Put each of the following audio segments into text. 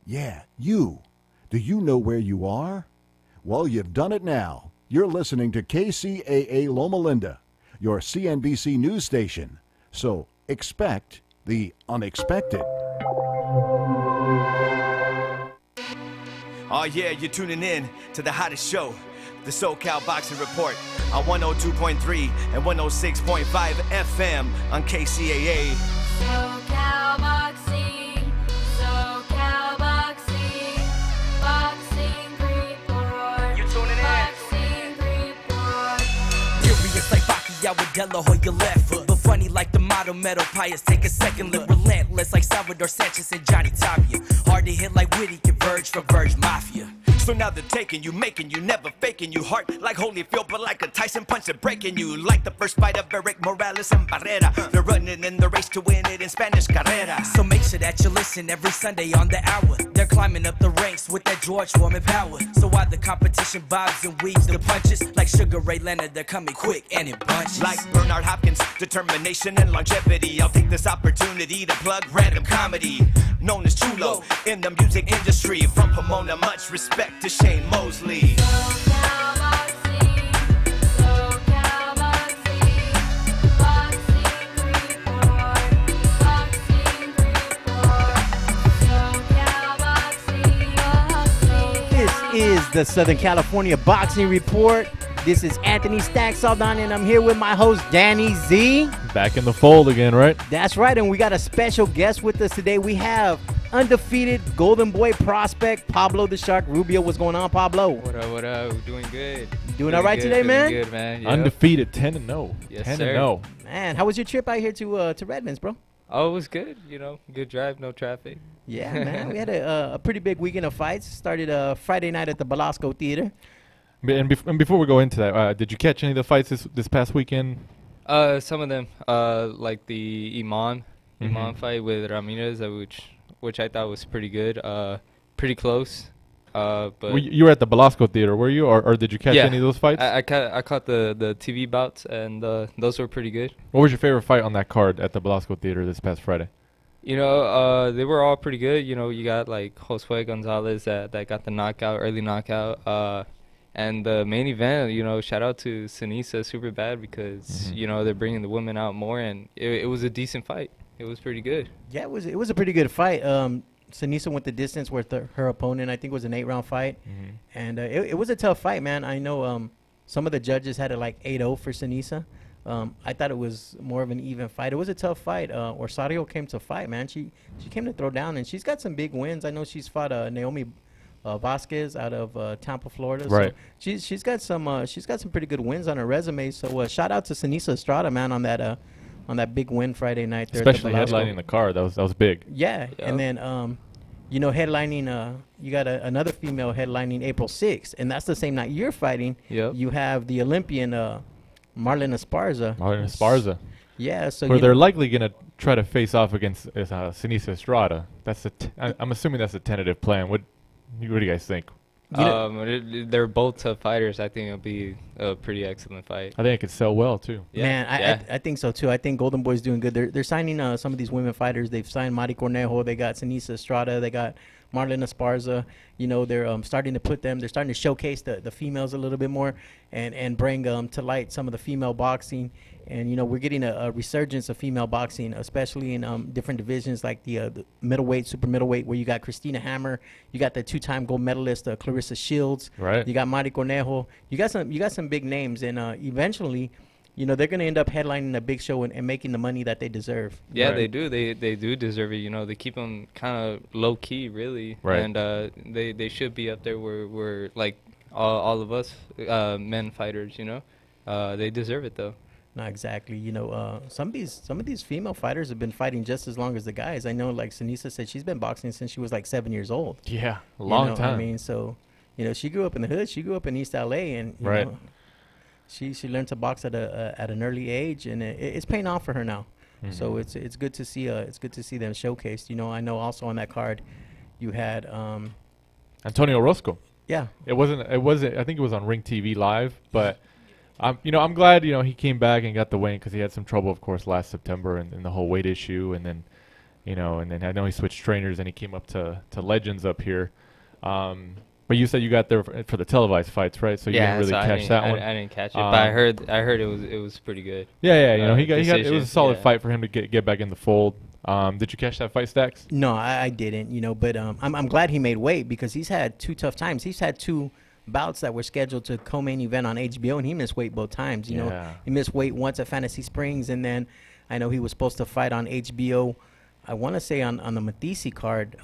Yeah, you. Do you know where you are? Well, you've done it now. You're listening to KCAA Loma Linda, your CNBC news station. So expect the unexpected. Oh yeah, you're tuning in to the hottest show, the SoCal Boxing Report on 102.3 and 106.5 FM on KCAA. SoCal Boxing, SoCal Boxing, Boxing Report. You tuning in? Boxing Report. Furious like Pacquiao with De La Hoya left foot, but funny like the motto metal pious. Take a second look, relentless like Salvador Sanchez and Johnny Tapia. Hard to hit like Witty, converge for Verge Mafia. So now they're taking you, making you, never faking you. Heart like Holyfield, but like a Tyson punch and breaking you. Like the first fight of Eric Morales and Barrera. They're running in the race to win it in Spanish Carrera. So make sure that you listen every Sunday on the hour. They're climbing up the ranks with that George Foreman power. So while the competition bobs and weaves the punches, like Sugar Ray Leonard, they're coming quick and in bunches. Like Bernard Hopkins, determination and longevity. I'll take this opportunity to plug random comedy, known as Chulo in the music industry. From Pomona, much respect to Shane Mosley. SoCal Boxing, SoCal Boxing, Boxing Report, Boxing Report, SoCal Boxing. This is the Southern California Boxing Report. This is Anthony Stack Saldana, and I'm here with my host, Danny Z. Back in the fold again, right? That's right, and we got a special guest with us today. We have undefeated Golden Boy prospect, Pablo the Shark Rubio. What's going on, Pablo? What up, what up? Doing good. Doing all right today, man? Doing good, man. Yep. Undefeated 10-0. Yes, 10-0. Man, how was your trip out here to Redlands, bro? Oh, it was good. You know, good drive, no traffic. Yeah, man. We had a pretty big weekend of fights. Started Friday night at the Belasco Theater. And before we go into that, did you catch any of the fights this past weekend? Some of them, like the Iman fight with Ramirez, which I thought was pretty good. Pretty close. But You were at the Belasco Theater, were you, or did you catch any of those fights? I caught the TV bouts, and those were pretty good. What was your favorite fight on that card at the Belasco Theater this past Friday? You know, they were all pretty good. You know, you got like Josue Gonzalez that got the early knockout. And the main event, you know, shout out to Sinisa super bad because, you know, they're bringing the women out more, and it was a decent fight. It was pretty good. Yeah, it was a pretty good fight. Sinisa went the distance with her opponent. I think it was an 8-round fight. And it was a tough fight, man. I know some of the judges had it like 8-0 for Sinisa. I thought it was more of an even fight. It was a tough fight. Orsario came to fight, man. She came to throw down, and she's got some big wins. I know she's fought Naomi Vasquez out of Tampa, Florida. Right. So she's got some pretty good wins on her resume. So shout out to Sinisa Estrada, man, on that big win Friday night there. Especially at the headlining the card. That was big. Yeah, and then you know, headlining you got another female headlining April 6th, and that's the same night you're fighting. Yep. You have the Olympian Marlon Esparza. Yeah, so they're likely gonna try to face off against Sinisa Estrada. I'm assuming that's a tentative plan. What do you guys think? They're both tough fighters. I think it'll be a pretty excellent fight. I think it could sell well too. Man, I think so too. I think Golden Boy's doing good. They're signing some of these women fighters. They've signed Mari Cornejo. They got Sinisa Estrada. They got Marlon Esparza. You know, they're starting to showcase the females a little bit more and bring to light some of the female boxing. And, you know, we're getting a resurgence of female boxing, especially in different divisions like the middleweight, super middleweight, where you got Christina Hammer, you got the two-time gold medalist Clarissa Shields, right? You got Mari Cornejo, you got some big names, and eventually, you know, they're going to end up headlining a big show and making the money that they deserve. Yeah, right. They do. They do deserve it. You know, they keep them kind of low key, really, right? And they should be up there where we're like all of us men fighters. You know, they deserve it though. No, exactly. You know, some of these female fighters have been fighting just as long as the guys. I know, like Sinisa said, she's been boxing since she was like 7 years old. Yeah, a long time. I mean, so, you know, she grew up in the hood. She grew up in East LA, and you know, she learned to box at an early age, and it's paying off for her now. So it's good to see them showcased. You know, I know also on that card, you had Antonio Orozco. Yeah, it wasn't. I think it was on Ring TV Live, but. I'm glad, he came back and got the win because he had some trouble, of course, last September and the whole weight issue. And then, And then I know he switched trainers and he came up to Legends up here. But you said you got there for the televised fights, right? So you didn't really so catch that one. I didn't catch it, but I heard it was pretty good. Yeah, he got it was a decision, solid yeah. fight for him to get back in the fold. Did you catch that fight, Stacks? No, I didn't. But I'm glad he made weight because he's had 2 tough times. He's had 2 bouts that were scheduled to co-main event on HBO, and he missed weight both times. You know, Yeah. he missed weight once at Fantasy Springs, and then I know he was supposed to fight on HBO. I want to say on the Matisse card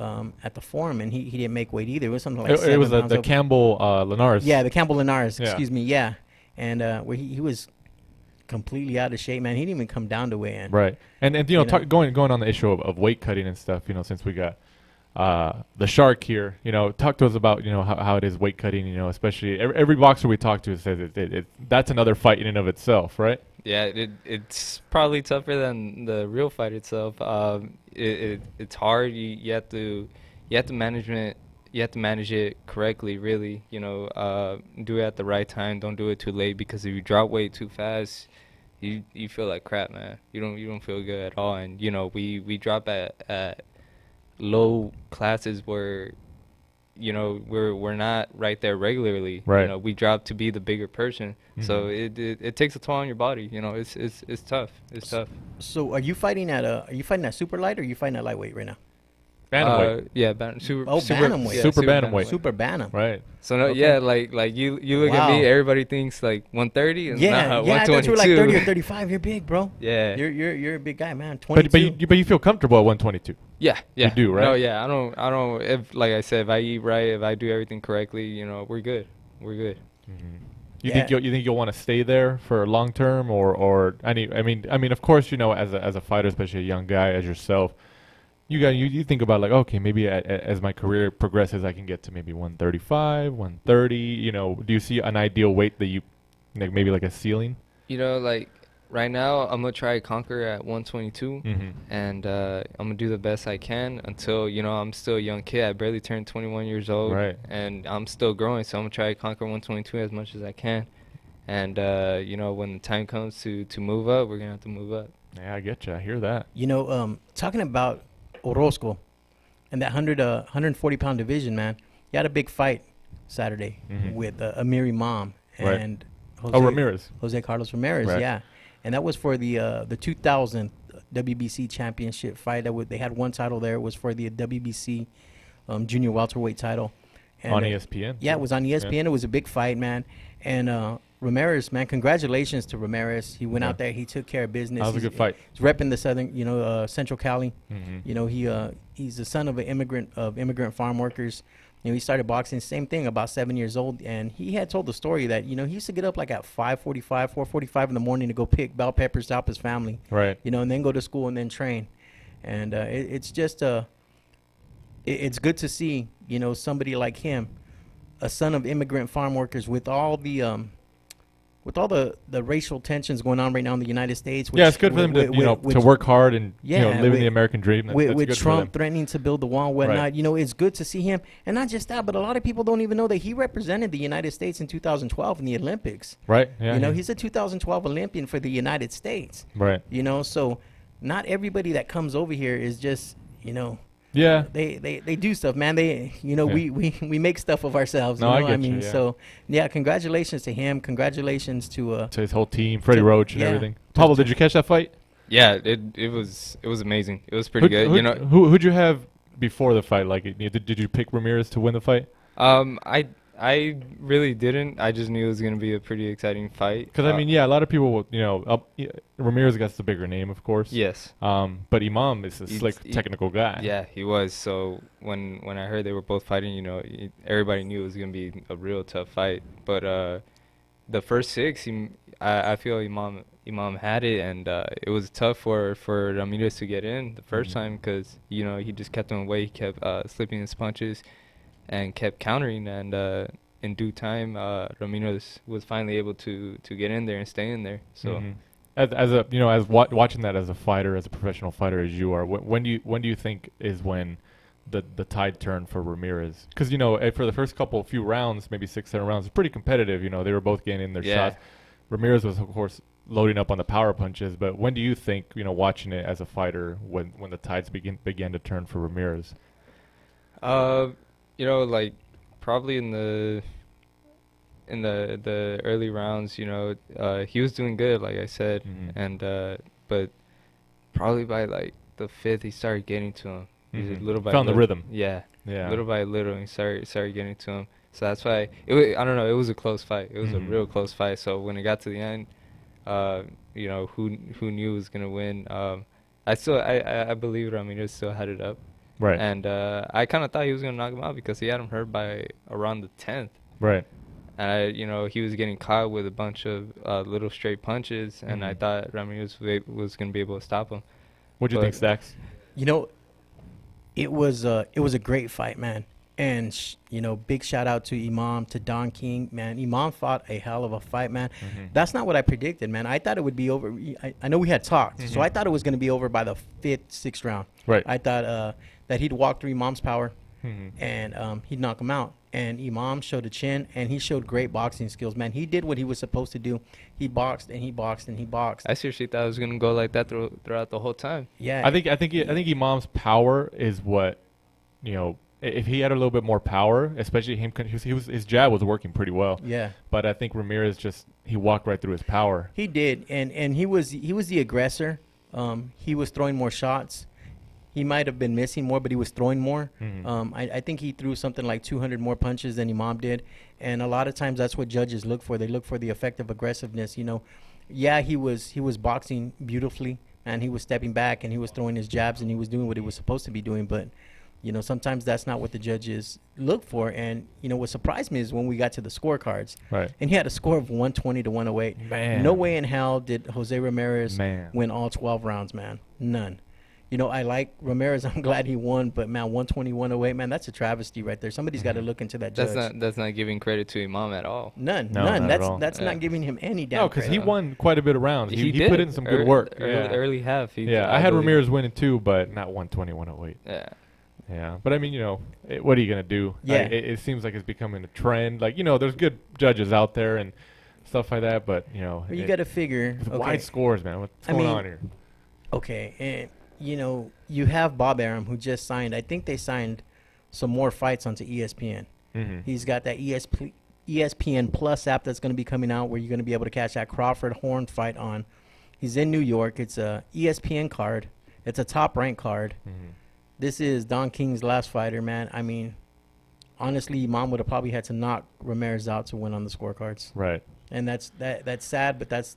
at the Forum, and he didn't make weight either. It was something like It was 7 pounds the over. Campbell Linares. Yeah, the Campbell Linares. Yeah. Excuse me. Yeah, and where he was completely out of shape, man. He didn't even come down to weigh in. Right. And going on the issue of weight cutting and stuff, since we got the Shark here, talk to us about, how it is weight cutting, especially every boxer we talk to says that's another fight in and of itself, right? Yeah, it's probably tougher than the real fight itself. It's hard. You have to manage it correctly, really. Do it at the right time. Don't do it too late, because if you drop weight too fast, you feel like crap, man. You don't feel good at all. And we drop at low classes where we're not right there regularly. Right. We drop to be the bigger person. So it takes a toll on your body. It's tough. It's tough. So are you fighting at super light or are you fighting at lightweight right now? Bantamweight. Yeah, super bantamweight. Super bantamweight. Super bantam. Right. So no, Okay. yeah, like you look at Wow. me, everybody thinks like 130 and Yeah, nah, yeah. I thought you were like 30 or 122. 35. You're big, bro. Yeah. You're a big guy, man. 22. But you feel comfortable at 122. Yeah. do, right? No, yeah. I don't. If like I said, if I eat right, if I do everything correctly, we're good. We're good. You Yeah. think you'll want to stay there for long term, or I mean, of course, as a fighter, especially a young guy as yourself, you think about like, okay, maybe as my career progresses, I can get to maybe 135, 130. Do you see an ideal weight that you like, maybe like a ceiling? Like right now, I'm gonna try to conquer at 122, and I'm gonna do the best I can until I'm still a young kid. I barely turned 21 years old, Right. And I'm still growing. So I'm gonna try to conquer 122 as much as I can. And when the time comes to move up, we're gonna have to move up. Yeah, I get you. I hear that. Talking about Orozco and that 140-pound division, man. You had a big fight Saturday with Amir Imam Right. and Ramirez. Jose Carlos Ramirez, Right. yeah. And that was for the 2000 WBC championship fight. They had one title there. It was for the WBC junior welterweight title. And On ESPN. Yeah, it was on ESPN. Yeah. It was a big fight, man. And Ramirez, man, congratulations to Ramirez. He went out there. He took care of business. That was a He's- good fight. He's repping the southern, Central Cali. Mhm. He's the son of an immigrant farm workers. He started boxing, same thing, about 7 years old. And he had told the story that, he used to get up like at 5:45, 4:45 in the morning to go pick bell peppers to help his family. Right. And then go to school and then train. And it's just it's good to see, somebody like him, a son of immigrant farm workers, with all the racial tensions going on right now in the United States. Yeah, it's good for them to work hard and live in the American dream. That's With good for Trump them. threatening to build the wall and whatnot, Right. It's good to see him. And not just that, but a lot of people don't even know that he represented the United States in 2012 in the Olympics. Right. Yeah. He's a 2012 Olympian for the United States. Right. So not everybody that comes over here is just, Yeah. they do stuff, man. We make stuff of ourselves. No, I you know what get you, yeah. So yeah, congratulations to him. Congratulations to To his whole team, Freddie Roach and yeah. everything. Pablo, did you catch that fight? Yeah, it was amazing. It was pretty good. Who'd you have before the fight? Like, did you pick Ramirez to win the fight? I really didn't. I just knew it was gonna be a pretty exciting fight. Because a lot of people will, Ramirez got the bigger name, of course. Yes. But Imam is a slick, he- technical guy. Yeah, he was. So when I heard they were both fighting, everybody knew it was gonna be a real tough fight. But the first 6, I feel Imam had it, and it was tough for Ramirez to get in the first time because he just kept him away. He kept slipping his punches and kept countering, and in due time, Ramirez was finally able to get in there and stay in there. So. Mhm. As watching that as a fighter, as a professional fighter as you are, when do you think is when the tide turned for Ramirez? Because for the first few rounds, maybe 6-7 rounds, it's pretty competitive. They were both getting in their Yeah. shots. Ramirez was, of course, loading up on the power punches. But when do you think, watching it as a fighter, when the tides began to turn for Ramirez? Like probably in the early rounds, he was doing good, like I said, and but probably by like the fifth, he started getting to him. He's little by Found the little. rhythm. Yeah. Yeah. Little by little, he started getting to him. So that's why I don't know. It was a close fight. It was a real close fight. So when it got to the end, who knew was gonna win? I believe Ramirez still had it up. Right. And I kind of thought he was gonna knock him out because he had him hurt by around the 10th. Right. And he was getting caught with a bunch of little straight punches, and I thought Ramirez was gonna be able to stop him. What'd you think, Stacks? It was a great fight, man. And big shout out to Imam, to Don King, man. Imam fought a hell of a fight, man. That's not what I predicted, man. I thought it would be over. I know we had talked, so I thought it was going to be over by the 5th, 6th round. Right. I thought that he'd walk through Imam's power, and he'd knock him out. And Imam showed a chin, and he showed great boxing skills, man. He did what he was supposed to do. He boxed and he boxed and he boxed. I seriously thought it was gonna go like that throughout the whole time. Yeah. I think Imam's power is what, if he had a little bit more power, especially him, his jab was working pretty well. Yeah. But I think Ramirez he walked right through his power. He did, and he was the aggressor. He was throwing more shots. He might have been missing more, but he was throwing more. I think he threw something like 200 more punches than Imam did. And a lot of times that's what judges look for. They look for the effective aggressiveness. Yeah, he was boxing beautifully, and he was stepping back, and he was throwing his jabs, and he was doing what he was supposed to be doing. But, sometimes that's not what the judges look for. And, what surprised me is when we got to the scorecards. Right. And he had a score of 120 to 108. Man. No way in hell did Jose Ramirez win all 12 rounds, man. None. I like Ramirez. I'm glad he won, but man, 120, 108, man, that's a travesty right there. Somebody's got to look into that judge. That's not giving credit to Imam at all. None. Not at all. That's not giving him any damn No, because he credit. won quite a bit of rounds. He did put in some good work. Early half. I had Ramirez winning too, but not 120, 108. Yeah. Yeah, but I mean, what are you gonna do? Yeah. It seems like it's becoming a trend. Like, there's good judges out there and stuff like that, but But you got to figure. with Okay. wide scores, man. What's going on here? Okay, and you have Bob Arum, who just signed. I think they signed some more fights onto ESPN. He's got that ESPN Plus app that's going to be coming out, where you're going to be able to catch that Crawford Horn fight on. He's in New York. It's a ESPN card. It's a top ranked card. This is Don King's last fighter, man. I mean, honestly, Imam would have probably had to knock Ramirez out to win on the scorecards. Right. And that's sad, but that's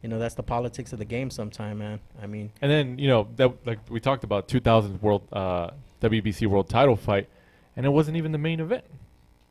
that's the politics of the game sometime, man. I mean, And then, that, like we talked about, 2000 WBC world title fight, and it wasn't even the main event.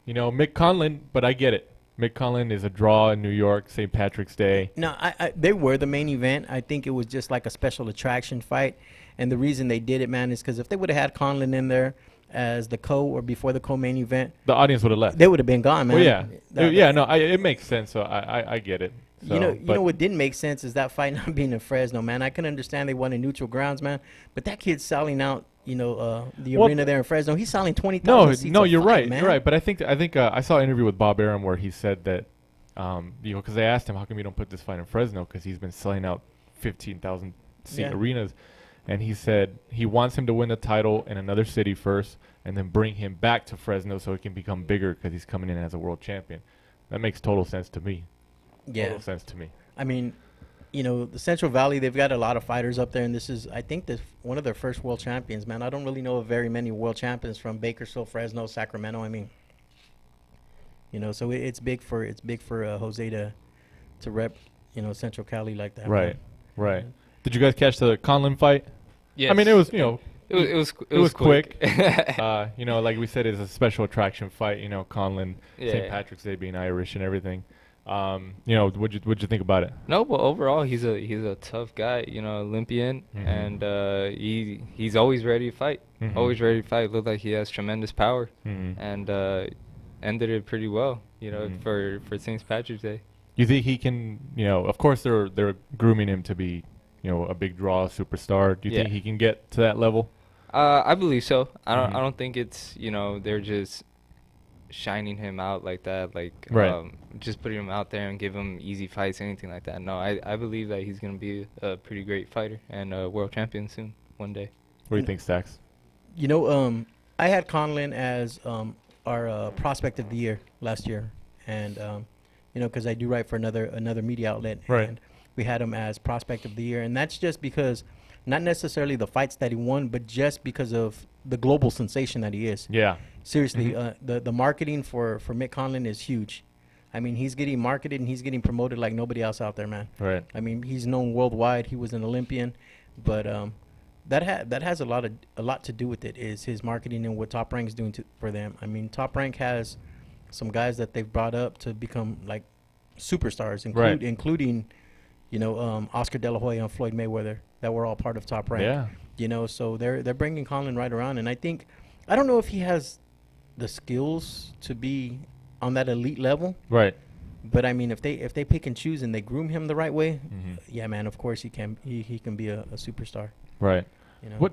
Mick Conlon, but I get it. Mick Conlon is a draw in New York, St. Patrick's Day. no, they were the main event. I think it was just like a special attraction fight. And the reason they did it, man, is because if they would have had Conlon in there as the or before the co-main event, The audience would have left. they would have been gone, man. Well, yeah. That- It makes sense, so I get it. So, you but- know what didn't make sense is that fight not being in Fresno, man. I can understand they wanted neutral grounds, man, but that kid's selling out, the Well, arena there in Fresno. He's selling 20,000 seats. No, a you're fight, right. man. You're right. But I think I saw an interview with Bob Arum where he said that, because they asked him, how come you don't put this fight in Fresno? Because he's been selling out 15,000 seat Yeah. arenas. And he said he wants him to win the title in another city first and then bring him back to Fresno so he can become bigger because he's coming in as a world champion. That makes total sense to me. Yeah. Total sense to me. I mean, the Central Valley, they've got a lot of fighters up there, and this is, I think, one of their first world champions, man. I don't really know of very many world champions from Bakersfield, Fresno, Sacramento. I mean, so it's big for Jose to rep, Central Cali like that. Right. man. Right. Did you guys catch the Conlon fight? Yes. I mean, it was, It was quick. Like we said, it's a special attraction fight. Conlon, Yeah. St. Patrick's Day being Irish and everything. What'd you think about it? No, but overall he's a tough guy, Olympian, and he's always ready to fight. Always ready to fight. Looked like he has tremendous power, and ended it pretty well, for St. Patrick's Day. You think he can? Of course they're grooming him to be, a big draw superstar. Do you think he can get to that level? I believe so. I don't think it's they're just shining him out like that, like Right. just putting him out there and give him easy fights, anything like that. No, I believe that he's gonna be a pretty great fighter and a world champion soon, one day. What do you think, Stacks? You know, I had Conlon as our prospect of the year last year, and you know, because I do write for another media outlet, Right. and we had him as prospect of the year, and that's just because not necessarily the fights that he won, but just because of the global sensation that he is. Yeah. Seriously, the marketing for Mick Conlon is huge. I mean, he's getting marketed and he's getting promoted like nobody else out there, man. Right. I mean, he's known worldwide. He was an Olympian, but that has a lot to do with it. Is his marketing and what Top Rank's doing for them. I mean, Top Rank has some guys that they've brought up to become like superstars, Right. including, you know, Oscar De La Hoya and Floyd Mayweather that were all part of Top Rank. Yeah. You know, so they're bringing Conlon right around, and I don't know if he has the skills to be on that elite level. Right. But I mean, if they pick and choose and they groom him the right way, Mhm. yeah, man, of course he can be a superstar. Right. You know?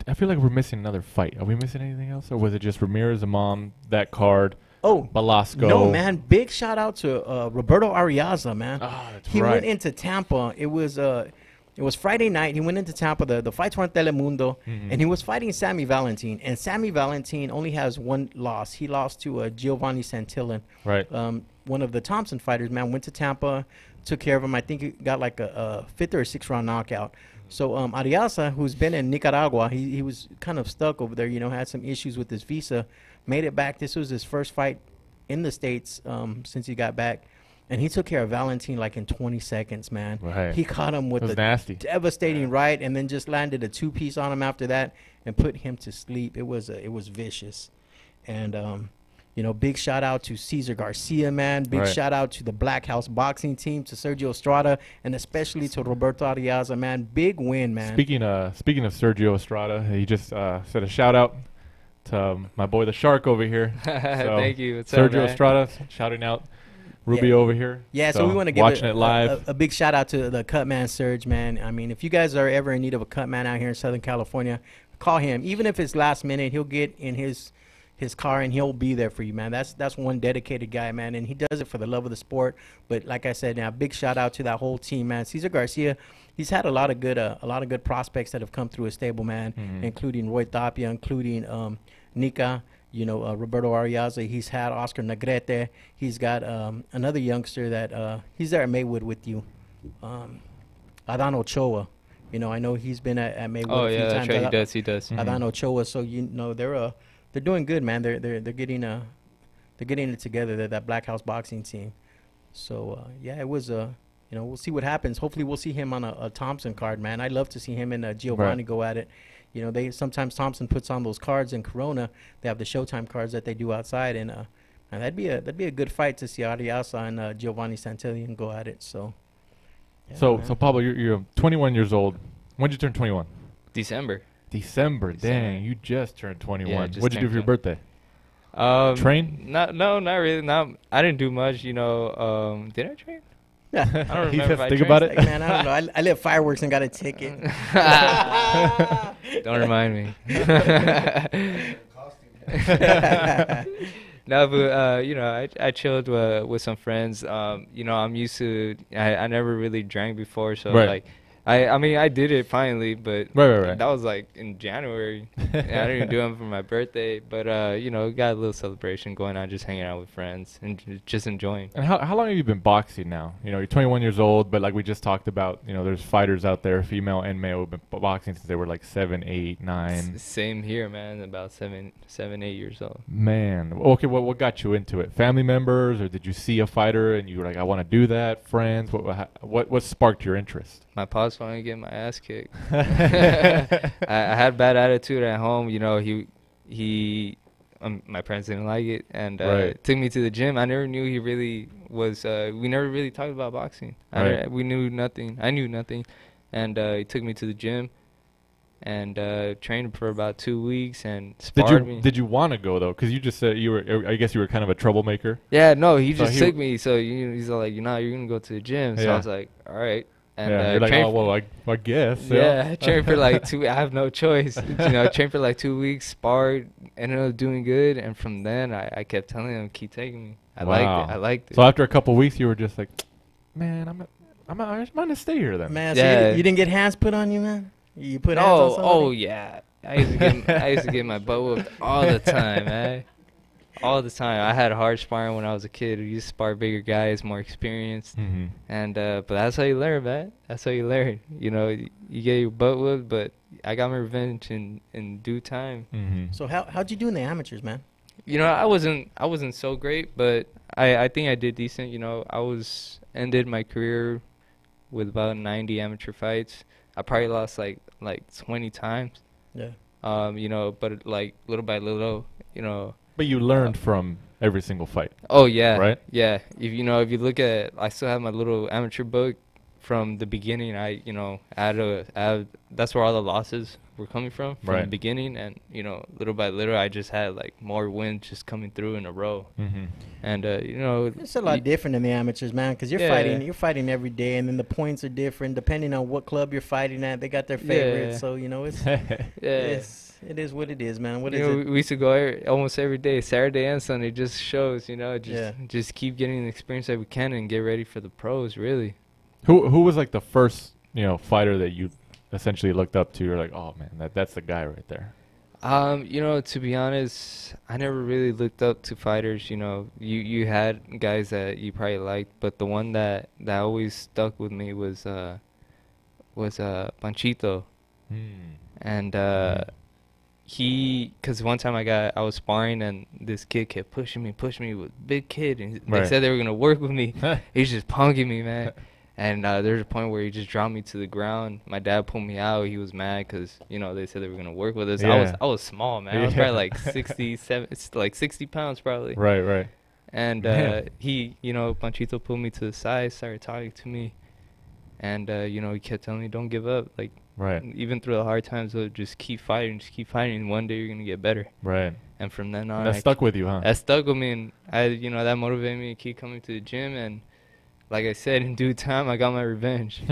I feel like we're missing another fight. Are we missing anything else, or was it just Ramirez, Imam, that card, Oh, Velasco? no, man! Big shout out to Roberto Ariaza, man. Ah, that's He right. went into Tampa. It was Friday night. He went into Tampa. The fights were on Telemundo, Mhm. and he was fighting Sammy Valentin. And Sammy Valentin only has one loss. He lost to Giovanni Santillan. Right. One of the Thompson fighters, man, went to Tampa, took care of him. I think he got like a fifth or a sixth round knockout. So Ariasa, who's been in Nicaragua, he was kind of stuck over there, you know, had some issues with his visa, made it back. This was his first fight in the States since he got back. And he took care of Valentin like in 20 seconds, man. Right. He caught him with That was a nasty. devastating right, and then just landed a two-piece on him after that and put him to sleep. It was vicious. And you know, big shout out to Cesar Garcia, man. Big Right. shout out to the Black House boxing team, to Sergio Estrada, and especially to Roberto Ariaza, man. Big win, man. Speaking of Sergio Estrada, he just said a shout out to my boy the Shark over here. Thank you. What's up, Sergio man? Estrada shouting out Ruby over here. Yeah, so we want to give watching it live. a big shout out to the cut man Serge, man. I mean, if you guys are ever in need of a cut man out here in Southern California, call him. Even if it's last minute, he'll get in his car and he'll be there for you, man. That's one dedicated guy, man, and he does it for the love of the sport. But like I said, now big shout out to that whole team, man. Cesar Garcia, he's had a lot of good prospects that have come through his stable, man, including Roy Tapia, including Nika. You know, Roberto Ariaza. He's had Oscar Negrete. He's got another youngster that he's there at Maywood with you, Adan Ochoa. You know, I know he's been at Maywood Oh a few yeah, times. that's right. He does. Adan Ochoa. So you know they're doing good, man. They're getting it together. They're that Black House boxing team. So yeah, it was you know, we'll see what happens. Hopefully we'll see him on a Thompson card, man. I'd love to see him and Giovanni go at it. You know, they sometimes Thompson puts on those cards in Corona. They have the Showtime cards that they do outside, and that'd be a good fight to see Ariasa and Giovanni Santillan go at it. So, yeah, So man. Pablo, you're 21 years old. When did you turn 21? December. December. Dang, you just turned 21. just What'd you do turned for your birthday? Train? Not really. I didn't do much. You know, did I train? I don't He remember. says if I think trained. about it. Like, man, I don't know. I lit fireworks and got a ticket. Don't remind me. No, but you know, I chilled with some friends. You know, I'm used to. I never really drank before, so Right. like, I mean, I did it finally, but Right. that was like in January. And I didn't even do it for my birthday, but you know, got a little celebration going on, just hanging out with friends and just enjoying. And how long have you been boxing now? You know, you're 21 years old, but like we just talked about, you know, there's fighters out there, female and male, who've been boxing since they were like 7, 8, 9. Same here, man. About 7, 8 years old. Man, okay, what got you into it? Family members, or did you see a fighter and you were like, I want to do that? Friends? What sparked your interest? My pops wanted to get my ass kicked. I had bad attitude at home. You know, my parents didn't like it, and Right. took me to the gym. I never knew he really was. We never really talked about boxing. Right. We knew nothing. I knew nothing, and he took me to the gym, and trained for about 2 weeks and sparred me. Did you want to go though? Because you just said you were. I guess you were kind of a troublemaker. Yeah, no, he So just he took me. So he's like, you're gonna go to the gym. So Yeah. I was like, all right. And Yeah, you're like, trained oh well, I guess. yeah, I trained for like I have no choice. I trained for like 2 weeks, sparred, ended up doing good, and from then I kept telling them, keep taking me. I liked it. I liked it. So after a couple weeks, you were just like, man, I'm gonna stay here then. Man, Yeah. so you didn't get hands put on you, man? You put hands on somebody? Oh yeah. I used to get my butt whooped all the time, man. All the time. I had hard sparring when I was a kid. We used to spar bigger guys, more experienced. Mm-hmm. And but that's how you learn, man. That's how you learn. You get your butt whooped, but I got my revenge in due time. Mm-hmm. So how'd you do in the amateurs, man? I wasn't so great, but I think I did decent. Ended my career with about 90 amateur fights. I probably lost like 20 times. Yeah. But like little by little, But you learned from every single fight. Oh yeah, Right? Yeah. If you look at, I still have my little amateur book from the beginning. That's where all the losses were coming from Right. the beginning, and little by little, I just had like more wins just coming through in a row, Mm-hmm. and It's a lot different in the amateurs, man, because you're Yeah. fighting every day, and then the points are different depending on what club you're fighting at. They got their favorites, Yeah. so it's yeah. it is what it is, man. What is it? We used to go almost every day, Saturday and Sunday, just shows. Yeah. Just keep getting the experience that we can and get ready for the pros. Really. Who was like the first fighter that you essentially looked up to? You're like, oh man, that's the guy right there. To be honest, I never really looked up to fighters. You had guys that you probably liked, but the one that always stuck with me was Panchito, and because one time I was sparring and this kid kept pushing me with big kid, and they Right. said they were gonna work with me. He's just punking me, man. And there's a point where he just dropped me to the ground. My dad pulled me out. He was mad because they said they were gonna work with us. Yeah. I was small, man. I was Yeah. probably like 67, it's like 60 pounds probably. Right. And Man. he, Panchito pulled me to the side, started talking to me, and he kept telling me, "Don't give up. Like Right. even through the hard times, just keep fighting, and one day you're gonna get better." Right. And from then on, That stuck with you, huh? that stuck with me, and that motivated me to keep coming to the gym. And like I said, in due time, I got my revenge.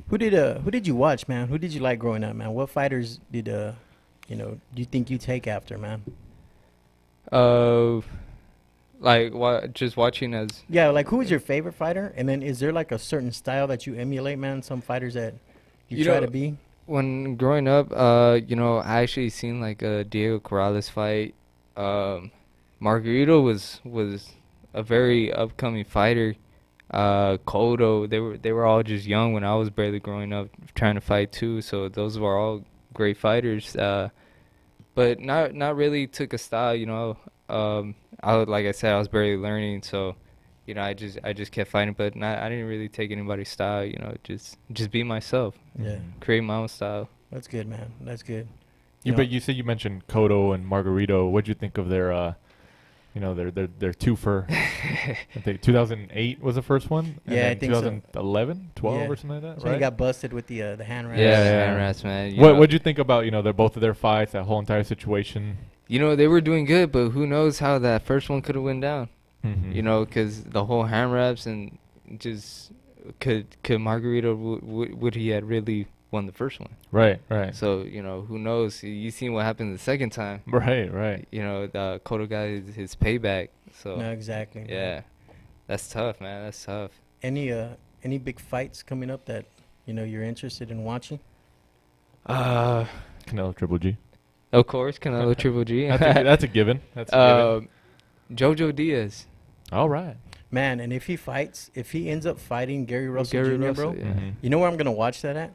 Who did you watch, man? Who did you like growing up, man? What fighters did do you think you take after, man? Just watching as Yeah, like who is your favorite fighter? And then is there like a certain style that you emulate, man? Some fighters that you You try know- to be? when growing up, I actually seen like a Diego Corrales fight. Margarito was a very upcoming fighter. Cotto, they were all just young when I was barely growing up, trying to fight too. So those were all great fighters. But not really took a style. Like I said, I was barely learning, so I just kept fighting. But I didn't really take anybody's style. Just be myself, Yeah, create my own style. that's good, man. That's good. But you said you mentioned Cotto and Margarito. What'd you think of their their twofer? I think 2008 was the first one. And Yeah, I then think so. 2011, 12 Yeah. or something like that, So he right? got busted with the hand wrap. Yeah, Yeah. hand rats, man. What'd you think about both of their fights, that whole entire situation? They were doing good, but who knows how that first one could have went down? Mm-hmm. Because the whole hand wraps and just could Margarito would he had really won the first one? Right. So who knows? You seen what happened the second time? Right. The Cotto got his payback. So No, exactly. yeah, that's tough, man. That's tough. Any big fights coming up that you're interested in watching? Canelo Triple G. Of course, Canelo Triple G. That's a given. That's a given. Jojo Diaz. All right. Man, and if he ends up fighting Gary Russell Gary Jr., Russell, bro, yeah. Mhm. you know where I'm gonna watch that at?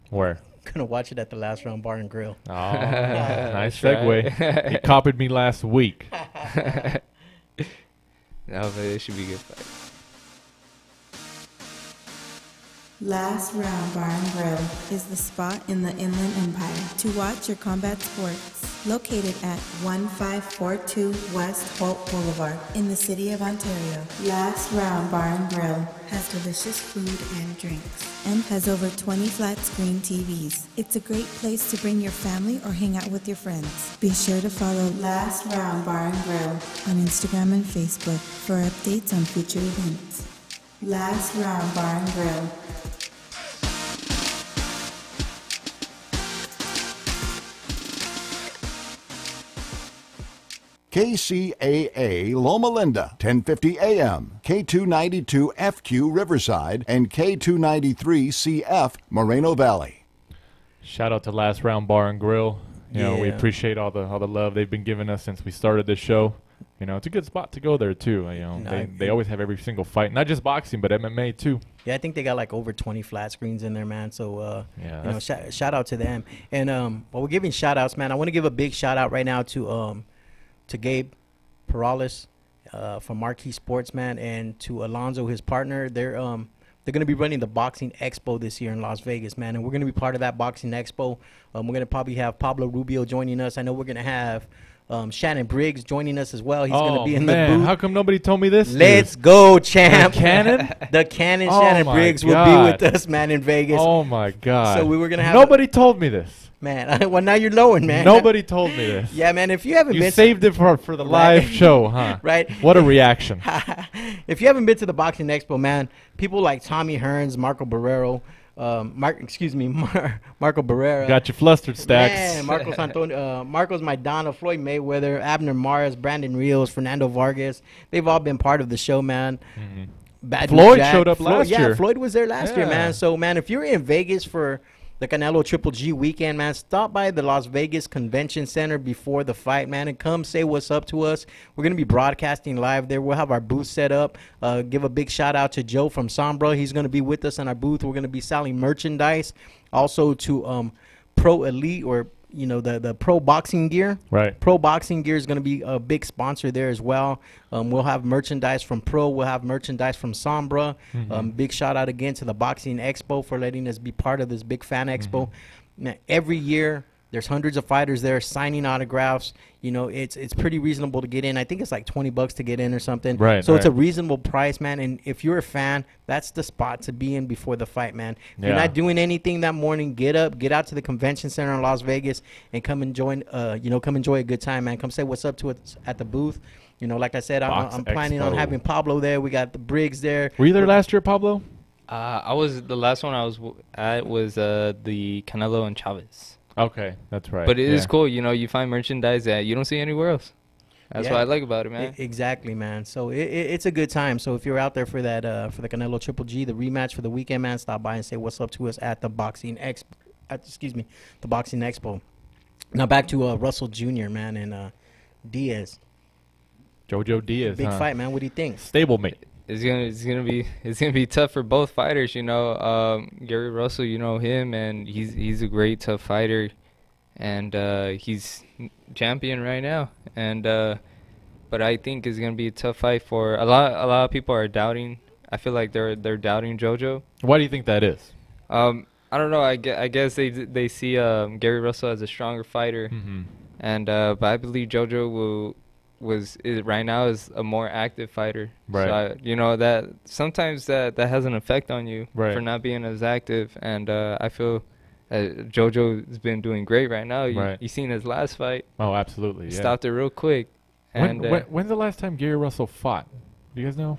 Where? I'm gonna watch it at the Last Round Bar and Grill. Oh, nice That's right. segue. He copied me last week. No, but it should be a good fight. Last Round Bar and Grill is the spot in the Inland Empire to watch your combat sports. Located at 1542 West Holt Boulevard in the city of Ontario, Last Round Bar and Grill has delicious food and drinks and has over 20 flat screen TVs. It's a great place to bring your family or hang out with your friends. Be sure to follow Last Round Bar and Grill on Instagram and Facebook for updates on future events. Last round bar and grill. KCAA Loma Linda, 1050 AM, K292 FQ Riverside, and K293 CF Moreno Valley. Shout out to Last Round Bar and Grill. You know, we Yeah. appreciate all the love they've been giving us since we started this show. You know, it's a good spot to go there too. You know, No, they always have every single fight, not just boxing, but MMA too. Yeah, I think they got like over 20 flat screens in there, man. So, Yeah, you know, that's- shout out to them. And while we're giving shout outs, man, I want to give a big shout out right now to Gabe Perales from Marquee Sports, man, and to Alonzo, his partner. They're going to be running the Boxing Expo this year in Las Vegas, man, and we're going to be part of that Boxing Expo. We're going to probably have Pablo Rubio joining us. I know we're going to have Shannon Briggs joining us as well. He's going to be in the booth. How come nobody told me this? Let's dude? go, champ. The Cannon? The Cannon Oh Shannon my Briggs will God. be with us, man, in Vegas. Oh my God! So we were gonna have nobody told me this. Man, well, now you're lowing, man. Nobody told me this. Yeah, man, if you haven't You been saved it for the Right. live show, huh? Right. What a reaction. If you haven't been to the Boxing Expo, man, people like Tommy Hearns, Marco Barrero, Marco Barrera. Got you flustered, Stacks. Man, Marcos Antonio, Marcos Maidana, Floyd Mayweather, Abner Mares, Brandon Rios, Fernando Vargas. They've all been part of the show, man. Bad News Floyd Jack. showed up last yeah, year. Floyd was there last year, Yeah. man. So, man, if you're in Vegas for the Canelo Triple G weekend, man, stop by the Las Vegas Convention Center before the fight, man, and come say what's up to us. We're going to be broadcasting live there. We'll have our booth set up. Give a big shout out to Joe from Sombra. He's going to be with us in our booth. We're going to be selling merchandise. Also to Pro Elite, or the pro boxing gear. Right. Pro boxing gear is going to be a big sponsor there as well. We'll have merchandise from Pro. We'll have merchandise from Sombra. Big shout out again to the Boxing Expo for letting us be part of this big fan expo. Now, every year there's hundreds of fighters there signing autographs. It's pretty reasonable to get in. I think it's like $20 to get in or something. Right, So it's a right. reasonable price, man. And if you're a fan, that's the spot to be in before the fight, man. If you're Yeah. not doing anything that morning, get up, get out to the convention center in Las Vegas, and come enjoy a good time, man. Come say what's up to us at the booth. Like I said, Box I'm planning on Expo. having Pablo there. We got the Briggs there. Were you there last year, Pablo? The last one I was at was the Canelo and Chavez. Okay, that's right. But it is Yeah. cool, you find merchandise that you don't see anywhere else. That's Yeah. what I like about it, man. Exactly, man. So it's a good time. So if you're out there for that, for the Canelo Triple G, the rematch for the weekend, man, stop by and say what's up to us at the Boxing the Boxing Expo. Now back to Russell Jr., man, and Diaz. Jojo Diaz, Big huh? fight, man. What do you think? Stablemate. It's gonna be tough for both fighters, Gary Russell, him, and he's a great tough fighter, and he's champion right now, and but I think it's gonna be a tough fight for a lot of people are doubting. I feel like they're doubting JoJo. Why do you think that is? I don't know. I guess they see Gary Russell as a stronger fighter, and but I believe JoJo right now is a more active fighter. Right. So that sometimes that has an effect on you Right. for not being as active, and I feel JoJo has been doing great right now. Right. You seen his last fight? Oh, absolutely. Yeah. Stopped it real quick. And When's the last time Gary Russell fought? Do you guys know?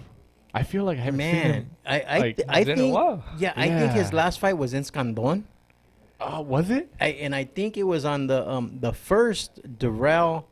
I feel like I haven't seen Man, him. I Like, I it's been a think while. yeah, I think his Yeah. last fight was in Scandon. Oh, was it? And I think it was on the first Darrell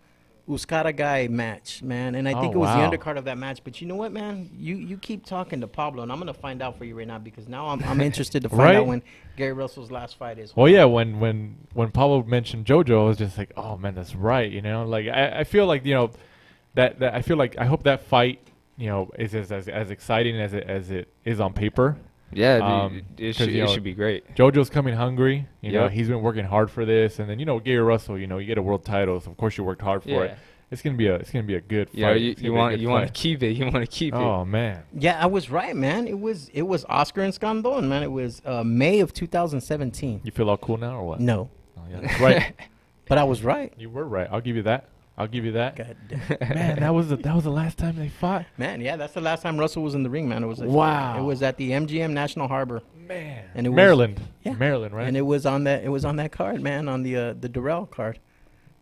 Uscaragay match, man. And I think Oh, it was wow. the undercard of that match. But you know what, man? You keep talking to Pablo, and I'm gonna find out for you right now because now I'm interested to find Right? out when Gary Russell's last fight is. Well, yeah. When Pablo mentioned JoJo, I was just like, oh man, that's right. Like I feel like that I feel like I hope that fight is as exciting as it is on paper. yeah, dude, it 'cause, should, it should be great. JoJo's coming hungry. Yep. He's been working hard for this, and then Gary Russell. You get a world title, so of course you worked hard for Yeah. it. It's gonna be a good fight. You It's gonna be a good want to fight. keep it. You want to keep it. Oh man. Yeah, I was right, man. It was Oscar and Scandon, man. It was May of 2017. You feel all cool now or what? No, Oh, yeah, that's right. but I was right. You were right. I'll give you that. God damn. Man, that was the last time they fought. Man, yeah, that's the last time Russell was in the ring, man. It was Wow. It was at the MGM National Harbor, Man. And it was- Maryland. yeah. Maryland, right? and it was on that card, man, on the Darrell card,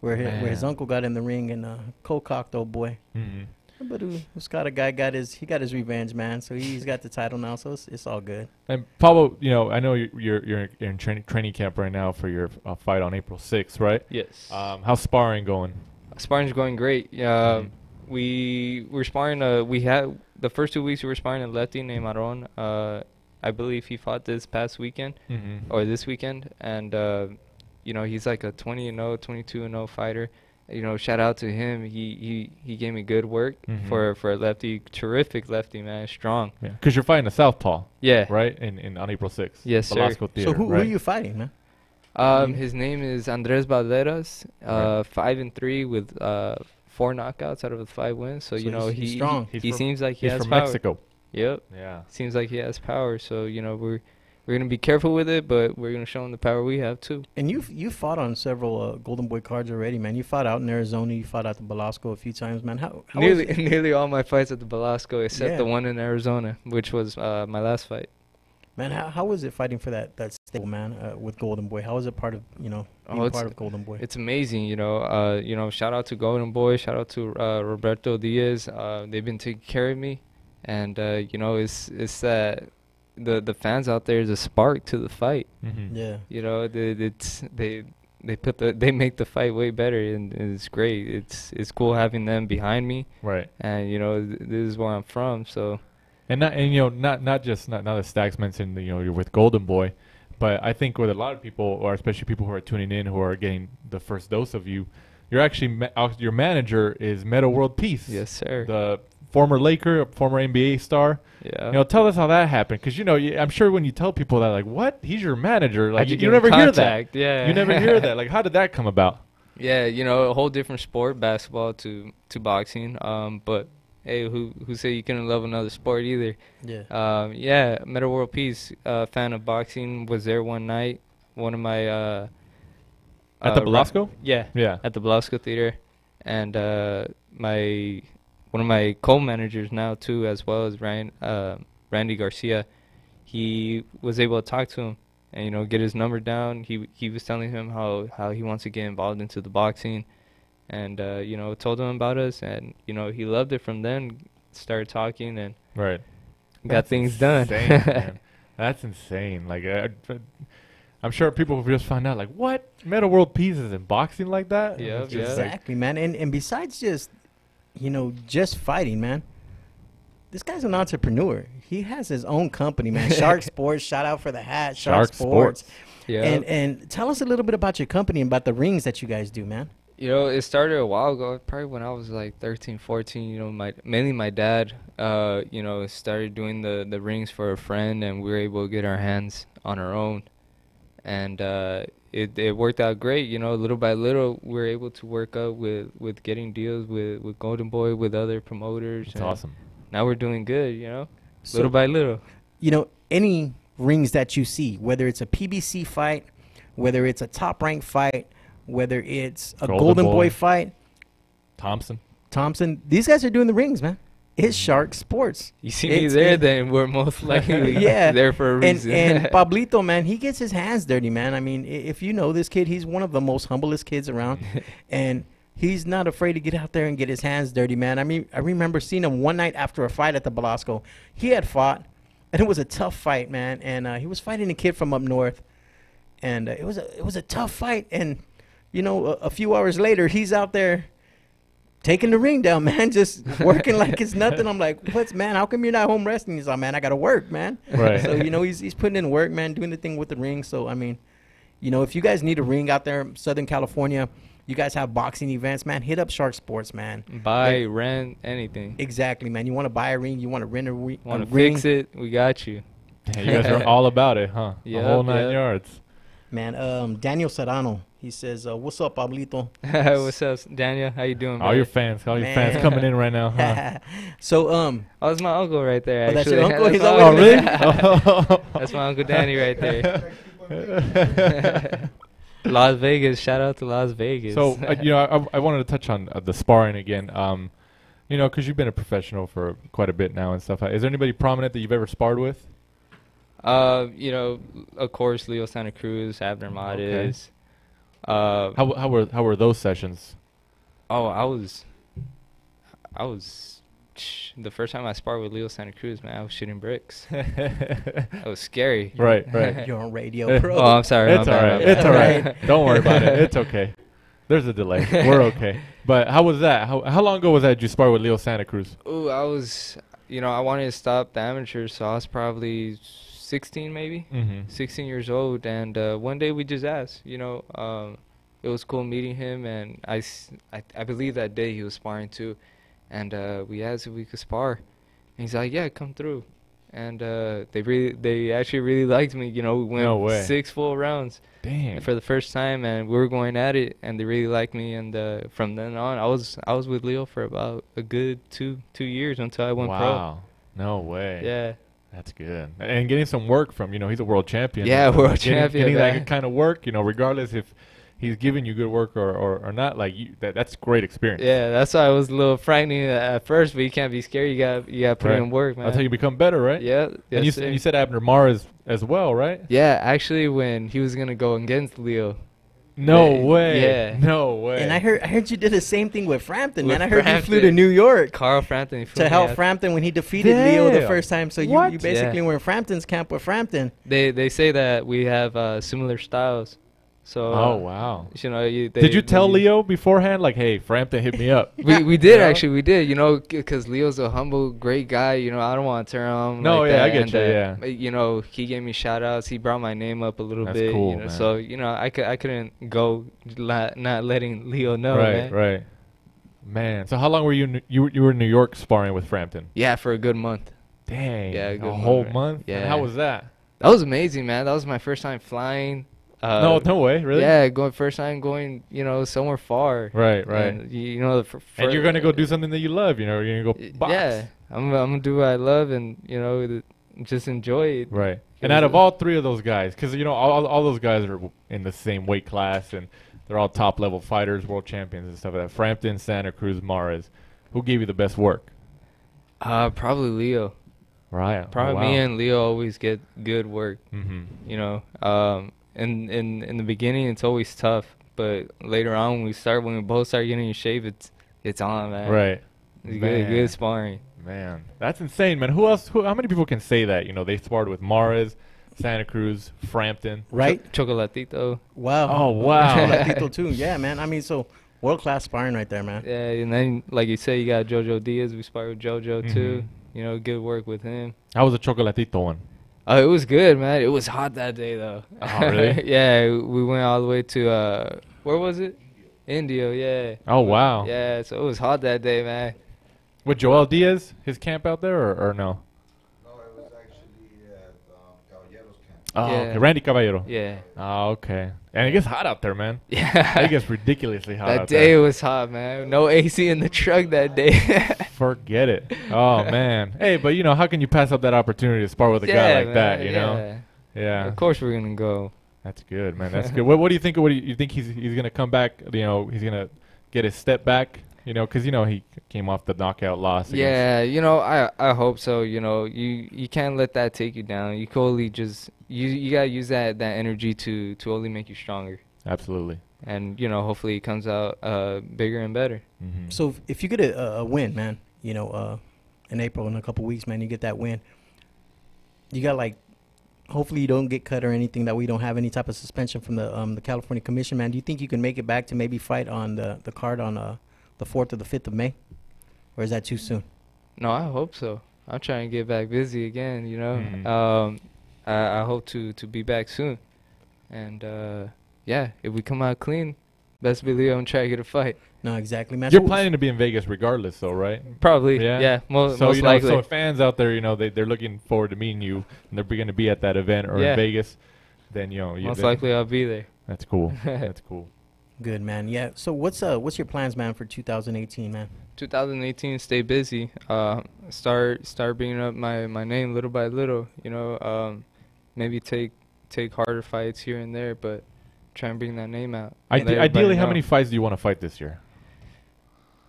where his Man. uncle got in the ring and cold-cocked old boy. Mhm. But Scott guy got his revenge, man. So he's got the title now. So it's all good. And Pablo, I know you're in training camp right now for your fight on April 6th, right? Yes. How's sparring going? Sparring's going great. We were sparring. We had the first 2 weeks we were sparring a lefty named Aron. I believe he fought this past weekend or this weekend, and he's like a 20-0, 22-0 fighter. Shout out to him. He gave me good work for a lefty. Terrific lefty, man. Strong. Yeah, because you're fighting a southpaw. Yeah. Right. In on April 6th. Yes, sir. Velasco Theater, So who right? are you fighting, man? His name is Andres Valderas. 5-3 with 4 knockouts out of the 5 wins. So, he's strong. He seems like he He's has from power. Mexico. Yep. Yeah. Seems like he has power. So, we're gonna be careful with it, but we're gonna show him the power we have too. And you fought on several Golden Boy cards already, man. You fought out in Arizona. You fought out the Belasco a few times, man. How was it? Nearly all my fights at the Belasco except Yeah. the one in Arizona, which was my last fight. Man, how was it fighting for that stable, man, with Golden Boy? How was it part of being it's- part of Golden Boy? It's amazing, shout out to Golden Boy, shout out to Roberto Diaz. They've been taking care of me, and it's that the fans out there is a spark to the fight. Yeah. They make the fight way better, and it's great. It's cool having them behind me, Right. and this is where I'm from, so. And not just that Stacks mentioned you're with Golden Boy, but I think with a lot of people, or especially people who are tuning in who are getting the first dose of you, you're actually your manager is Meta World Peace. Yes, sir. The former Laker, former NBA star. Yeah. Tell us how that happened, because I'm sure when you tell people that, like, what, he's your manager, like How'd you you get in never hear that. contact? Yeah. You never hear that. Like, how did that come about? Yeah, a whole different sport, basketball to boxing. But hey, who say you couldn't love another sport either? Yeah. Meta World Peace, fan of boxing, was there one night. One of my At the Belasco? Yeah. Yeah. At the Belasco Theater, and one of my co-managers now too, as well as Randy Garcia, he was able to talk to him and get his number down. He was telling him how he wants to get involved into the boxing, and told him about us, and he loved it from then. Started talking and Right. got things done. Insane, man. That's insane. Like, I'm sure people will just find out, like, what? Meta World Peace is in boxing like that? Yeah, It's just yeah. Exactly, man. And besides just fighting, man, this guy's an entrepreneur. He has his own company, man. Shark Sports. Shout out for the hat. Shark Sports. Yeah. And tell us a little bit about your company and about the rings that you guys do, man. It started a while ago, probably when I was like 13, 14. Mainly my dad, started doing the rings for a friend, and we were able to get our hands on our own. And it worked out great, little by little. We were able to work up with getting deals with Golden Boy, with other promoters. It's and awesome. Now we're doing good, So, little by little. Any rings that you see, whether it's a PBC fight, whether it's a top-ranked fight, whether it's a Golden Boy fight, Thompson. these guys are doing the rings, man. It's Shark Sports. You see me there, then we're most likely Yeah. there for a reason. And Pablito, man, he gets his hands dirty, man. I mean, if you know this kid, he's one of the most humblest kids around. And he's not afraid to get out there and get his hands dirty, man. I mean, I remember seeing him one night after a fight at the Belasco. He had fought, and it was a tough fight, man. And he was fighting a kid from up north. And it was a tough fight. And, a few hours later, he's out there taking the ring down, man, just working like it's nothing. I'm like, man, how come you're not home resting? He's like, man, I got to work, man. Right. So, he's putting in work, man, doing the thing with the ring. So, I mean, if you guys need a ring out there in Southern California, you guys have boxing events, man, hit up Shark Sports, man. Buy, rent, anything. Exactly, man. You want to buy a ring, you want to rent a ring. Want to fix it? We got you. Yeah, you guys are all about it, huh? The Yep, whole 9 yep. yards. Man, Daniel Serrano, he says, what's up, Pablito? What's up, Daniel? How you doing, All your fans Man. coming in right now, huh? So, Oh, that's my uncle right there, Oh, that's actually. your uncle? He's my always uncle. That's my Uncle Danny right there. Las Vegas. Shout out to Las Vegas. So, I wanted to touch on the sparring again. Because you've been a professional for quite a bit now and stuff. Is there anybody prominent that you've ever sparred with? Of course, Leo Santa Cruz, Abner Mades. How were those sessions? Oh, I was The first time I sparred with Leo Santa Cruz, man, I was shooting bricks. That was scary. Right, right. You're on radio, bro. Oh, I'm sorry. It's my all bad, right. my bad. It's all right. Don't worry about it. It's okay. There's a delay. We're okay. But how was that? How long ago was that you sparred with Leo Santa Cruz? Ooh, I was, I wanted to stop the amateurs, so I was probably 16 maybe, 16 years old. And one day we just asked, it was cool meeting him. And I believe that day he was sparring too. And we asked if we could spar. And he's like, yeah, come through. And they actually really liked me. We went No way. 6 full rounds. Damn. For the first time, and we were going at it, and they really liked me. And from then on, I was with Leo for about a good two years until I went Wow. No way. pro. Yeah, That's good. And getting some work from, he's a world champion. Yeah, So world getting, champion, Getting man. that kind of work, regardless if he's giving you good work or not, like that's great experience. yeah. That's why it was a little frightening at first, but you can't be scared. You got put Right. in work, man. That's how you become better, right? Yeah. And yes, you sir. said Abner Mares as well, right? Yeah, actually, when he was gonna go against Leo. No Yeah. way. Yeah. No way. And I heard you did the same thing with Frampton, With man. I heard you flew to Frampton. New York Carl Frampton to help Frampton when he defeated Leo the Damn. first time. So you What? basically Yeah. were in Frampton's camp with Frampton. They say that we have similar styles. So Oh wow. Did Did you tell Leo beforehand, like, hey, Frampton hit me up? We did Yeah. actually, we did, because Leo's a humble, great guy. I don't want to turn on him. No, like yeah, that. I get And, you, he gave me shout outs. He brought my name up a little That's bit. cool, man. So I couldn't go not letting Leo know. right, man. right. Man, so how long were you were in New York sparring with Frampton? Yeah, for a good month. Dang. Yeah, a a good whole month, right? month. Yeah. How was that? That was amazing, man. That was my first time flying. No way, really? Yeah, first time going, somewhere far. Right, right. And, And you're gonna go do something that you love. You're gonna go box. Yeah, I'm gonna do what I love and just enjoy it. Right. It And out was of all three of those guys, because all those guys are in the same weight class and they're all top level fighters, world champions and stuff like that. Frampton, Santa Cruz, Mares. Who gave you the best work? Probably Leo. Right. Probably me and Leo always get good work. Mm-hmm. In the beginning it's always tough, but later on when we both start getting in shape, it's on, man. Right. It's Man. good sparring. Man, that's insane, man. Who else? How many people can say that? They sparred with Mares, Santa Cruz, Frampton. Right? Chocolatito. Wow. Oh, wow. Chocolatito too. Yeah, man. I mean, so world class sparring right there, man. Yeah, and then like you say, you got Jojo Diaz. We sparred with Jojo too. Mhm. Good work with him. How was the Chocolatito one? Oh, it was good, man. It was hot that day though. Oh, really? Yeah, we went all the way to where was it? Indio, yeah. Oh, wow. Yeah, so it was hot that day, man. With Joel Diaz, his camp out there, or no? No, it was actually at Caballero's camp. Oh, Yeah. okay. Randy Caballero. Yeah. Oh, okay. And it gets hot out there, man. Yeah. It gets ridiculously hot That out day there. was hot, man. No AC in the truck that day. Forget it. Oh, man. Hey, but, how can you pass up that opportunity to spar with a guy like that, man, you know? Yeah. Of course we're gonna go. That's good, man. That's good. What do you think? What do you think he's going to come back, he's going to get his step back? Because, he came off the knockout loss. Yeah, I hope so. You can't let that take you down. You can only just you gotta use that energy to only make you stronger. Absolutely. And hopefully it comes out bigger and better. Mm-hmm. So if you get a win, man, in April in a couple weeks, man, you get that win. You got hopefully you don't get cut or anything, that we don't have any type of suspension from the California Commission, man. Do you think you can make it back to maybe fight on the card on the 4th or the 5th of May? Or is that too soon? No, I hope so. I'm trying to get back busy again. Mhm. I hope to be back soon. And if we come out clean, best believe I'm trying to get a fight. No, exactly, man. You're So- planning to be in Vegas regardless, though, right? Probably. Yeah? Yeah. Most So likely. so fans out there, they're looking forward to meeting you, and they're going to be at that event or Yeah. in Vegas. Then most likely I'll be there. That's cool. That's cool. Good, man. Yeah. So what's your plans, man, for 2018, man? 2018, stay busy. Start bringing up my name little by little. Maybe take harder fights here and there, but try and bring that name out. and let Ideally, everybody how know. many fights do you want to fight this year?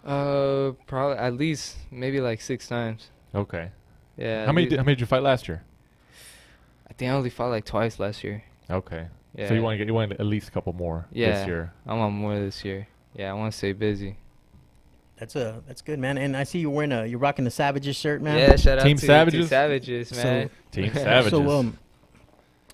Probably at least maybe like 6 times. Okay. Yeah. How many did you fight last year? I think I only fought like twice last year. Okay. Yeah. So you want at least a couple more Yeah. this year. I want more this year. Yeah, I want to stay busy. That's good, man. And I see you're wearing you're rocking the Savages shirt, man. Yeah, shout out Team to Savages? Savages, man. Team Savages. So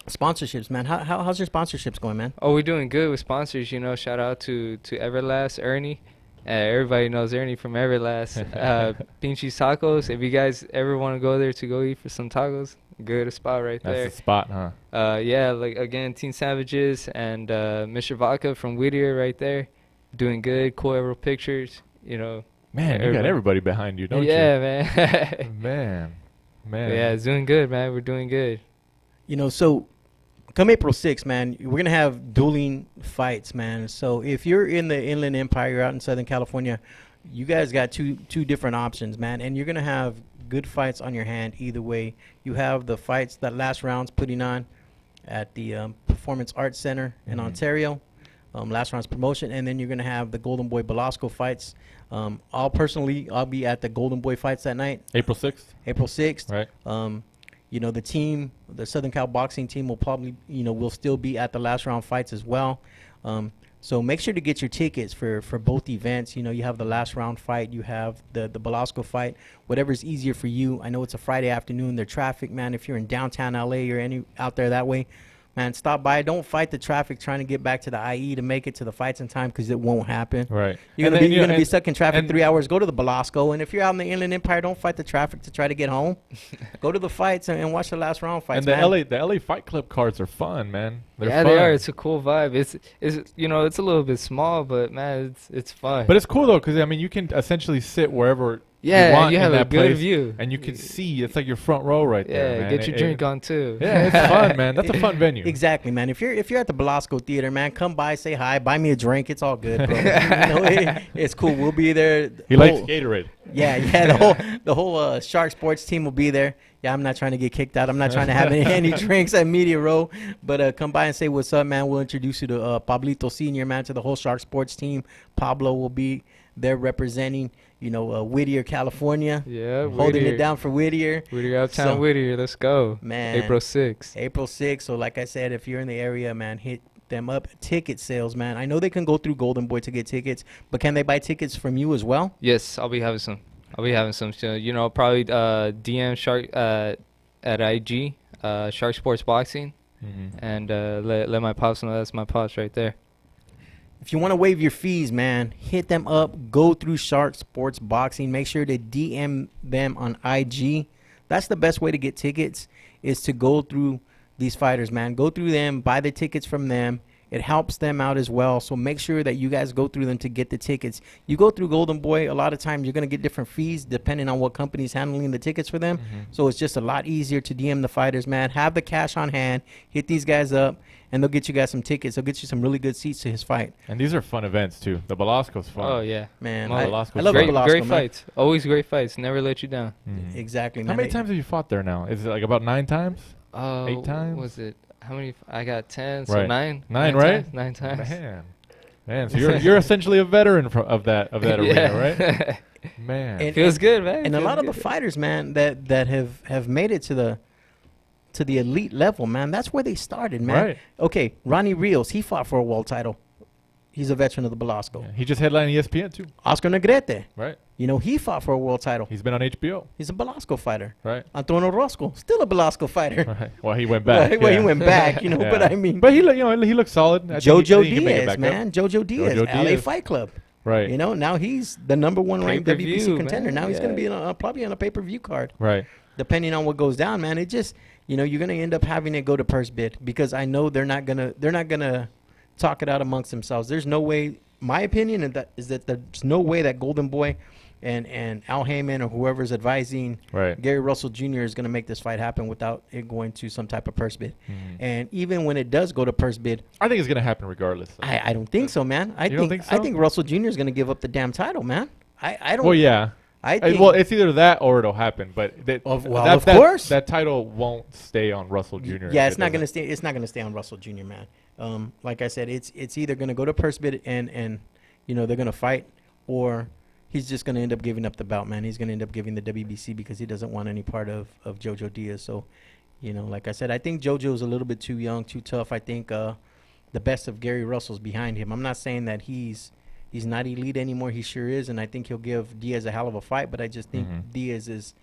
sponsorships, man. How's your sponsorships going, man? Oh, we're doing good with sponsors. You know, shout out to Everlast, Ernie. Everybody knows Ernie from Everlast. Pinchy's Tacos. If you guys ever want to go there to go eat for some tacos, good spot right there. That's the spot, huh? Yeah, like again, Teen Savages and Mr. Vodka from Whittier right there, doing good. Cool Aero Pictures. You know. Man, you got everybody behind you, don't yeah, you? man. Man. Yeah, it's doing good, man. We're doing good. You know, so come April 6th, man, we're going to have dueling fights, man. So if you're in the Inland Empire, you're out in Southern California, you guys got two different options, man. And you're going to have good fights on your hand either way. You have the fights that last round's putting on at the Performance Arts Center in Ontario, last round's promotion. And then you're going to have the Golden Boy Belasco fights. I'll be at the Golden Boy fights that night. April 6th? April 6th. Right. You know, the Southern Cal boxing team will probably, will still be at the last round fights as well. So make sure to get your tickets for both events. You know, you have the last round fight, you have the Belasco fight, whatever's easier for you. I know it's a Friday afternoon. There's traffic, man. If you're in downtown LA or out there that way, man, stop by. Don't fight the traffic trying to get back to the IE to make it to the fights in time, because it won't happen. Right. You're gonna be stuck in traffic 3 hours. Go to the Belasco, and if you're out in the Inland Empire, don't fight the traffic to try to get home. Go to the fights and watch the last round fights. And the LA Fight Club cards are fun, man. They're yeah, fun. they are. It's a cool vibe. It's it's a little bit small, but man, it's fun. But it's cool though, because I mean, you can essentially sit wherever. Yeah, you want you have in a that good place, view, and you can see. It's like your front row right there. Yeah, Man. get your drink on too. Yeah, it's fun, man. That's a fun venue. Exactly, man. If you're at the Belasco Theater, man, come by, say hi, buy me a drink. It's all good, bro. It's cool. We'll be there. He likes Gatorade. Yeah. The whole Shark Sports team will be there. Yeah, I'm not trying to get kicked out. I'm not trying to have any drinks at Media Row. But come by and say what's up, man. We'll introduce you to Pablito Senior, man, to the whole Shark Sports team. Pablo will be there representing, Whittier, California. Yeah, holding it down for Whittier. Whittier, Uptown Whittier. Let's go. Man. April 6th. April 6th. So like I said, if you're in the area, man, hit them up. Ticket sales, man. I know they can go through Golden Boy to get tickets, but can they buy tickets from you as well? Yes, I'll be having some. So, probably DM Shark at IG, Shark Sports Boxing, and let my pops know that's my pops right there. If you want to waive your fees, man, hit them up. Go through Shark Sports Boxing. Make sure to DM them on IG. That's the best way to get tickets, is to go through these fighters, man. Go through them, buy the tickets from them. It helps them out as well. So make sure that you guys go through them to get the tickets. You go through Golden Boy, a lot of times you're going to get different fees depending on what company's handling the tickets for them. So it's just a lot easier to DM the fighters, man. Have the cash on hand. Hit these guys up, and they'll get you guys some tickets. They'll get you some really good seats to his fight. And these are fun events, too. The Belasco's fun. Oh, yeah. Man, I I love love great, Belasco, great man. fights. Always great fights. Never let you down. Exactly, man. How many times have you fought there now? Is it like about 9 times? 8 times? Was it? How many? I got 10, so Right. 9. 9, right? Times, 9 times. Man, so you're essentially a veteran of that arena, right? Man. And- Feels good, man. And a Feels lot of the good. fighters, man, that have made it to the elite level, man, that's where they started, man. Right. Okay, Ronnie Rios, he fought for a world title. He's a veteran of the Belasco. He just headlined ESPN, too. Oscar Negrete, Right. he fought for a world title. He's been on HBO. He's a Belasco fighter. Right. Antonio Roscoe, still a Belasco fighter. Right. Well, he went back. Well, yeah. he went back, Yeah. but I mean, But he looks solid. I think Jojo he can make it Diaz, back up. man, Jojo Diaz, Jojo LA Diaz. Fight Club. Right. Now he's the number one ranked Pay-per-view, WBC contender. man. Now he's going to Yeah. be probably on a pay-per-view card. Right. Depending on what goes down, man, it just, you're going to end up having it go to purse bid, because I know they're not going to talk it out amongst themselves. There's no way, my opinion is that there's no way that Golden Boy and Al Heyman or whoever's advising Right. Gary Russell Jr. is going to make this fight happen without it going to some type of purse bid. And even when it does go to purse bid, I think it's going to happen regardless. I don't think so, man. You don't think so? I think Russell Jr. is going to give up the damn title, man. I don't. Well, yeah. I think, Well, it's either that or it'll happen. But Of course. that title won't stay on Russell Jr. Yeah, if it's it not going to doesn't. stay. It's not going to stay on Russell Jr., man. Like I said, it's either going to go to purse bid and they're going to fight, or he's just going to end up giving up the belt, man. He's going to end up giving the WBC because he doesn't want any part of Jojo Diaz. So, like I said, I think Jojo's a little bit too young, too tough. I think the best of Gary Russell's behind him. I'm not saying that he's He's not elite anymore. He sure is, and I think he'll give Diaz a hell of a fight. But I just think Mhm. Diaz is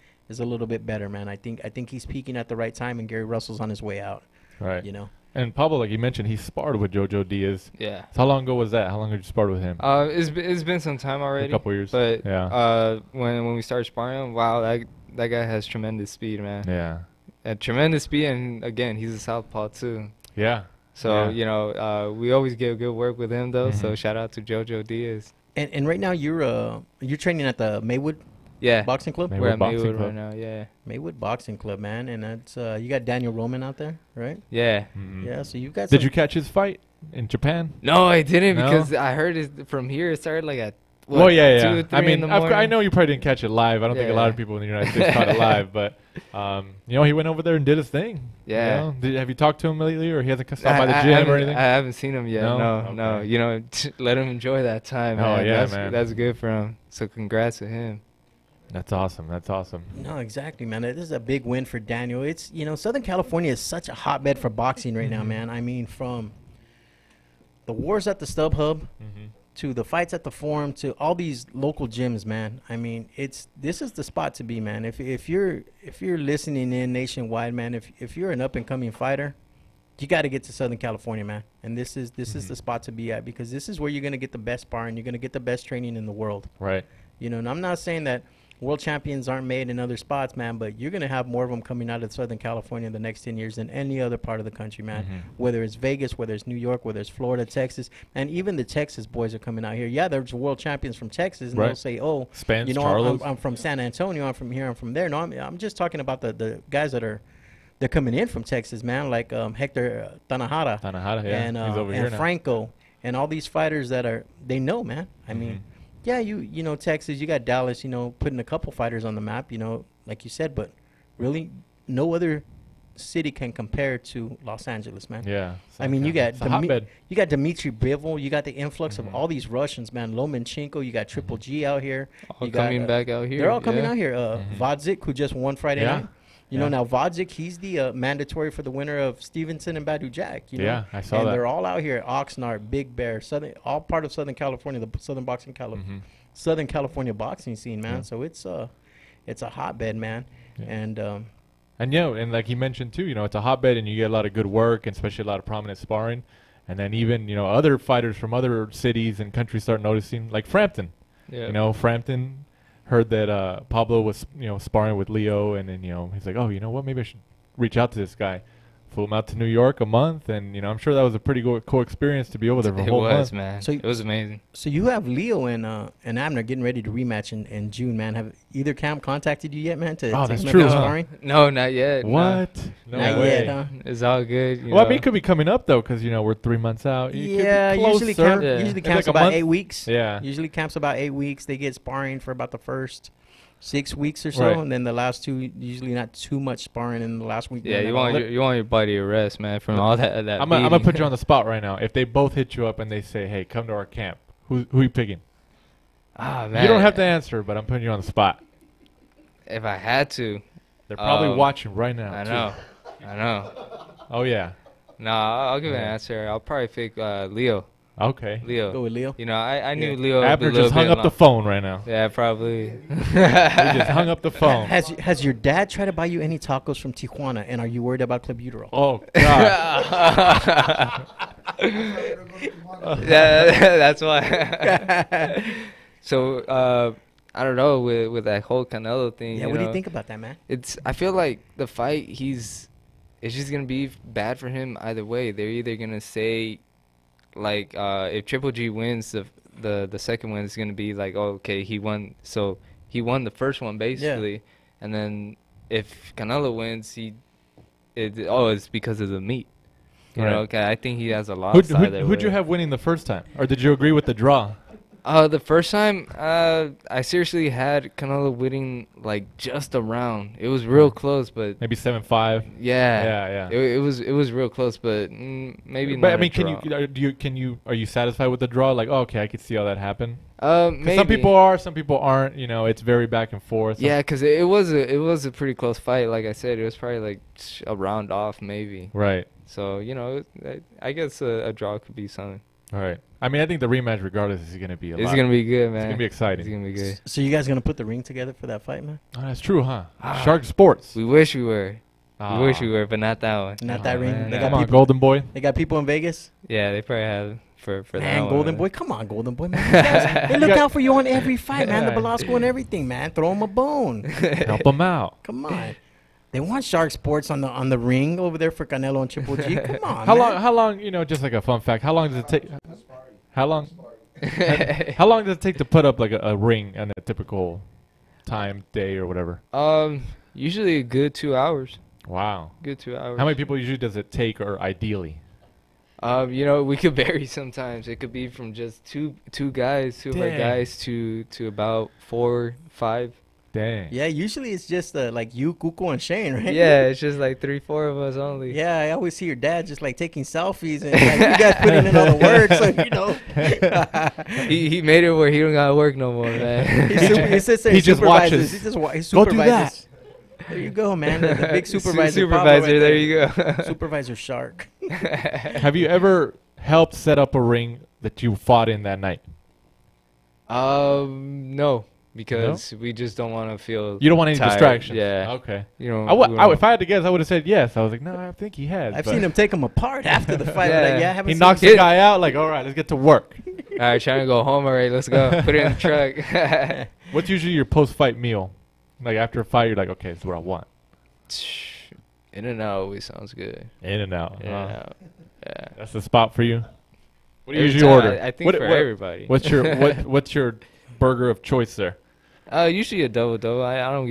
a little bit better, man. I think he's peaking at the right time, and Gary Russell's on his way out. Right. You know. And Pablo, like you mentioned, he sparred with Jojo Diaz. Yeah. So how long ago was that? How long did you spar with him? It's been some time already. A couple years. But yeah. When we started sparring, wow, that guy has tremendous speed, man. Yeah. And tremendous speed, and again, he's a southpaw too. Yeah. So Yeah. you know, we always get good work with him though. So Mhm. shout out to Jojo Diaz. And right now you're training at the Maywood Yeah. Boxing Club. Maywood We're at Boxing Maywood Club. right now. Yeah. Maywood Boxing Club, man, and that's you got Daniel Roman out there, right? Yeah. Mhm. Yeah, so you've got. Did some- you catch his fight in Japan? No, I didn't No? because I heard it from here. It started like at what, Well, yeah, 2 yeah. or 3 I in mean, the I morning. know you probably didn't catch it live. I don't think a lot of Yeah. people in the United States caught it live, but you know, he went over there and did his thing. Yeah. You know? Have you talked to him lately, or he hasn't stopped by the gym or anything? I haven't seen him yet. No? No. Okay. You know, let him enjoy that time. Oh, Man. yeah, that's, man. That's good for him. So congrats to him. That's awesome. That's awesome. No, exactly, man. This is a big win for Daniel. It's Southern California is such a hotbed for boxing right now, man. I mean, from the wars at the StubHub Mm-hmm. to the fights at the Forum to all these local gyms, man. I mean, this is the spot to be, man. If you're listening in nationwide, man, if you're an up and coming fighter, you got to get to Southern California, man. And this is the spot to be at, because this is where you're gonna get the best sparring, you're gonna get the best training in the world. Right. You know, and I'm not saying that world champions aren't made in other spots, man, but you're going to have more of them coming out of Southern California in the next 10 years than any other part of the country, man. Mhm. Whether it's Vegas, whether it's New York, whether it's Florida, Texas, and even the Texas boys are coming out here. Yeah, there's world champions from Texas, and Right. they'll say, oh, Spence, you know, Charlos. I'm from San Antonio, I'm from here, I'm from there. No, I'm just talking about the guys they're coming in from Texas, man, like Hector Tanahara. Tanahara, yeah. And, He's over here and now. Franco, and all these fighters they know, man. I mean, Mhm. yeah, you know, Texas, you got Dallas, you know, putting a couple fighters on the map, you know, like you said, but really no other city can compare to Los Angeles, man. Yeah. I mean, you got It's a hotbed. you got Dmitry Bivol, you got the influx Mhm. of all these Russians, man. Lomachenko, you got Triple G out here. All you got, coming back out here. They're all coming yeah. out here. Mhm. Vodzik, who just won Friday Yeah. night. You know, Yeah. now Vodzik, he's the mandatory for the winner of Stevenson and Badu Jack. You know? Yeah, I saw and that. they're all out here. Oxnard, Big Bear, all part of Southern California, the Southern Mhm. Southern California boxing scene, man. Yeah. So it's a hotbed, man. Yeah. And And and like you mentioned too, you know, it's a hotbed, and you get a lot of good work, and especially a lot of prominent sparring. And then even other fighters from other cities and countries start noticing, like Frampton. Yeah. You know, Frampton heard that Pablo was sparring with Leo, and then he's like, oh, you know what, maybe I should reach out to this guy. Flew him out to New York a month, and I'm sure that was a pretty cool experience to be over there for a It whole was, month. man. So It was amazing. so you have Leo and Abner getting ready to rematch in June, man. Have either camp contacted you yet, man? To Oh, take that's them true, up huh? sparring? No, not yet. What? No Not way. yet, huh? It's all good. Well, I mean, it could be coming up though, because we're 3 months out. It could be Yeah, usually closer. Yeah. usually Maybe camps like a about month? 8 weeks. Yeah. Usually camps about 8 weeks. They get sparring for about the first 6 weeks or so, Right. and then the last 2 usually not too much sparring in the last week. Yeah, then you they're all- want your body to rest, man, from all that. I'm gonna put you on the spot right now. If they both hit you up and they say, "Hey, come to our camp," who you picking? Ah, man. You don't have to answer, but I'm putting you on the spot. If I had to, They're probably Um, watching right now. I too. know. Oh yeah. Nah, I'll give an Yeah. answer. I'll probably pick Leo. Okay. Leo. Go with Leo. You know, I knew Yeah. Leo. Abner a little just hung bit up the long- phone right now. Yeah, probably. He just hung up the phone. Has your dad tried to buy you any tacos from Tijuana, and are you worried about Club Utero? Oh God. Yeah, that's why. So I don't know with that whole Canelo thing. Yeah, what do you think about that, man? I feel like the fight it's just gonna be bad for him either way. They're either gonna say like if Triple G wins the second one, it's gonna be like, oh, okay, he won, so he won the first one basically, and then if Canelo wins, it's because of the meat. You Right. know, okay, I think he has a lot of side Who'd you have winning the first time, or did you agree with the draw? The first time, I seriously had Canelo winning like just a round. It was real close, but Maybe 7-5. yeah, Yeah. It was real close, but maybe But not. I mean, a draw. are you satisfied with the draw? Like, oh, okay, I could see how that happened. 'Cause Maybe. some people are, some people aren't. It's very back and forth. Yeah, because it was a pretty close fight. Like I said, it was probably like a round off maybe. Right. So I guess a draw could be something. All right. I mean, I think the rematch, regardless, is going to be a It's lot. gonna be good, man. It's going to be exciting. It's gonna be good. So you guys gonna put the ring together for that fight, man? Oh, that's true, huh? Shark Sports. We wish we were. Ah. We wish we were, but not that one. Not Oh, that ring. man. They Come got on, people. Golden Boy. They got people in Vegas. Yeah, they probably have for that Man, one. Golden Boy, come on, Golden Boy, man. You guys- they look out for you on every fight, man. The Yeah. Belasco and everything, man. Throw them a bone. Help them out. Come on. They want Shark Sports on the ring over there for Canelo and Triple G. Come on, How man. long? How long? You know, just like a fun fact. How long does it take? How long? How long does it take to put up like a ring on a typical time, day, or whatever? Usually a good 2 hours. Wow. Good 2 hours. How many people usually does it take, or ideally? You know, we could vary sometimes. It could be from just two guys, two of our Dang. guys, to about 4, 5. Dang. Yeah, usually it's just like you, Kuko, and Shane, right? Yeah, it's just like 3, 4 of us only. Yeah, I always see your dad just like taking selfies and like, you guys putting in all the work, so you know. He made it where he don't gotta work no more, man. He sits there. He and just supervises. watches. He just he Go do supervises. There you go, man. The big supervisor. Pablo Supervisor, right there you go. Supervisor Shark. Have you ever helped set up a ring that you fought in that night? No, because we just don't want to feel. You don't want any tired. distractions. Yeah. Okay. You know, If I had to guess, I would have said yes. I was like, no, I think he has. I've but seen him take him apart after the fight. Yeah. Like, yeah, I haven't He seen knocks him the guy out. Like, all right, let's get to work. all right, trying to go home already. Let's go. Put it in the truck. What's usually your post-fight meal? Like after a fight, you're like, okay, this is what I want. In-N-Out always sounds good. In-N-Out. In-N-Out. Yeah. That's the spot for you. What do you Every usually time, order? I think for everybody. What's your what's your burger of choice there? Usually a double. I don't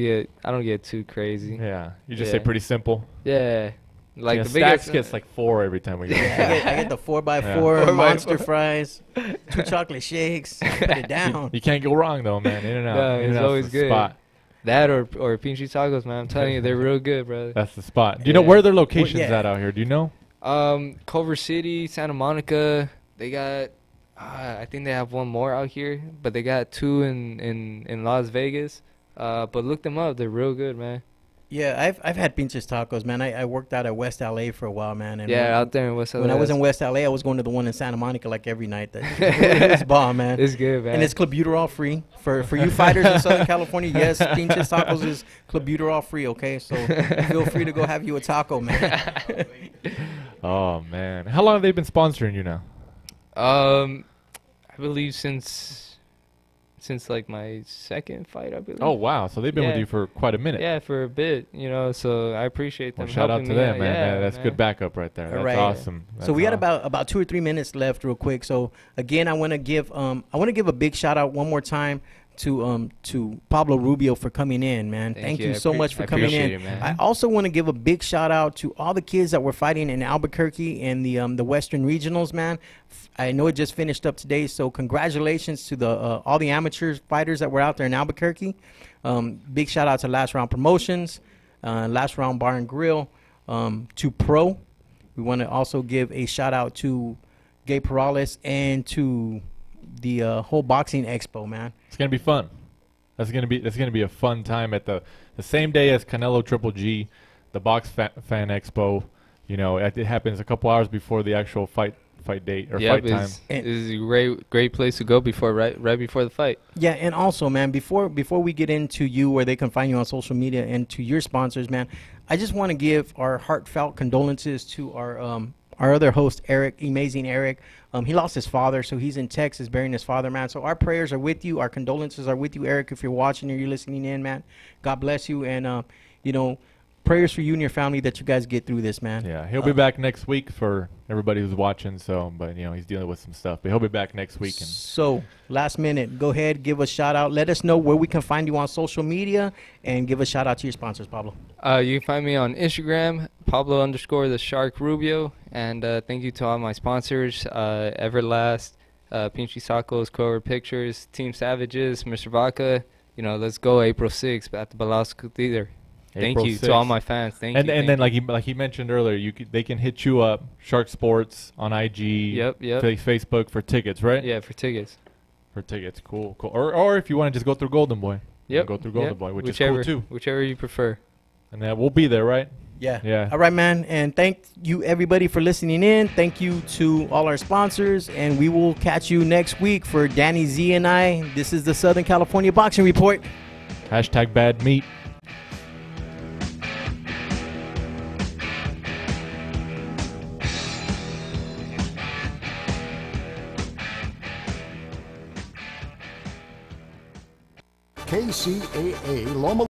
get too crazy. Yeah, you just say Yeah. pretty simple. Yeah. Like Yeah, the Stacks biggest gets like 4 every time we go. I get the 4x4 Yeah. 4x4. monster fries, 2 chocolate shakes. Put it down. You can't go wrong though, man. In-N-Out. No, it's In-N-Out's always the good. Spot. that or pinchy tacos, man. I'm telling you, they're real good, brother. That's the spot. Do you know Yeah. where their locations yeah. at out here? Do you know? Culver City, Santa Monica. They got, I think they have one more out here, but they got 2 in Las Vegas. But look them up; they're real good, man. Yeah, I've had pinches tacos, man. I worked out at West LA for a while, man. And Yeah, out there in West LA. when I was in West LA, I was going to the one in Santa Monica like every night. It's bomb, man. It's good, man. And it's clenbuterol free for you fighters in Southern California. Yes, pinches tacos is clenbuterol free. Okay, so feel free to go have you a taco, man. Oh man, how long have they been sponsoring you now? I believe since like my second fight, I believe. Oh wow, so they've been with Yeah. you for quite a minute. Yeah, for a bit, you know. So I appreciate them. Well, shout out helping to me them, man. Yeah, That's good backup right there. That's Right. awesome. So we got That's about 2 or 3 minutes left, real quick. So again, I want to give a big shout out one more time to Pablo Rubio for coming in, man. Thank you I so much for I coming appreciate in. it, man. I also want to give a big shout out to all the kids that were fighting in Albuquerque and the Western Regionals, man. I know it just finished up today, so congratulations to the all the amateur fighters that were out there in Albuquerque. Big shout out to Last Round Promotions, Last Round Bar and Grill, to Pro. We want to also give a shout out to Gabe Perales and to the whole boxing expo, man. It's gonna be fun. That's gonna be a fun time at the same day as Canelo Triple G, the Box Fan Expo. You know, it happens a couple hours before the actual fight date or fight time. It's a great place to go right before the fight. Yeah, and also, man, before we get into you, where they can find you on social media, and to your sponsors, man, I just want to give our heartfelt condolences to our other host, Eric, amazing Eric. He lost his father, so he's in Texas burying his father, man. So our prayers are with you. Our condolences are with you, Eric, if you're watching or you're listening in, man. God bless you, and you know, prayers for you and your family that you guys get through this, man. Yeah, he'll be back next week for everybody who's watching. So, but you know, he's dealing with some stuff, but he'll be back next week. And So, last minute, go ahead, give a shout out. Let us know where we can find you on social media, and give a shout out to your sponsors, Pablo. You can find me on Instagram, Pablo_the Shark Rubio, and thank you to all my sponsors, Everlast, Pinchy Tacos, Clover Pictures, Team Savages, Mr. Vodka. You know, let's go April 6th at the Belasco Theater. Thank April you to all 6th. my fans. Thank and you. then like he mentioned earlier, they can hit you up, Shark Sports on IG, Yep. Facebook for tickets, right? Yeah, for tickets. For tickets, cool. Or if you want to just go through Golden Boy, you Yep. can go through Golden yep. Boy, which whichever, is cool too. Whichever you prefer. And we'll be there, right? Yeah. Yeah. All right, man. And thank you, everybody, for listening in. Thank you to all our sponsors. And we will catch you next week for Danny Z and I. This is the Southern California Boxing Report. Hashtag bad meat. KCAA Loma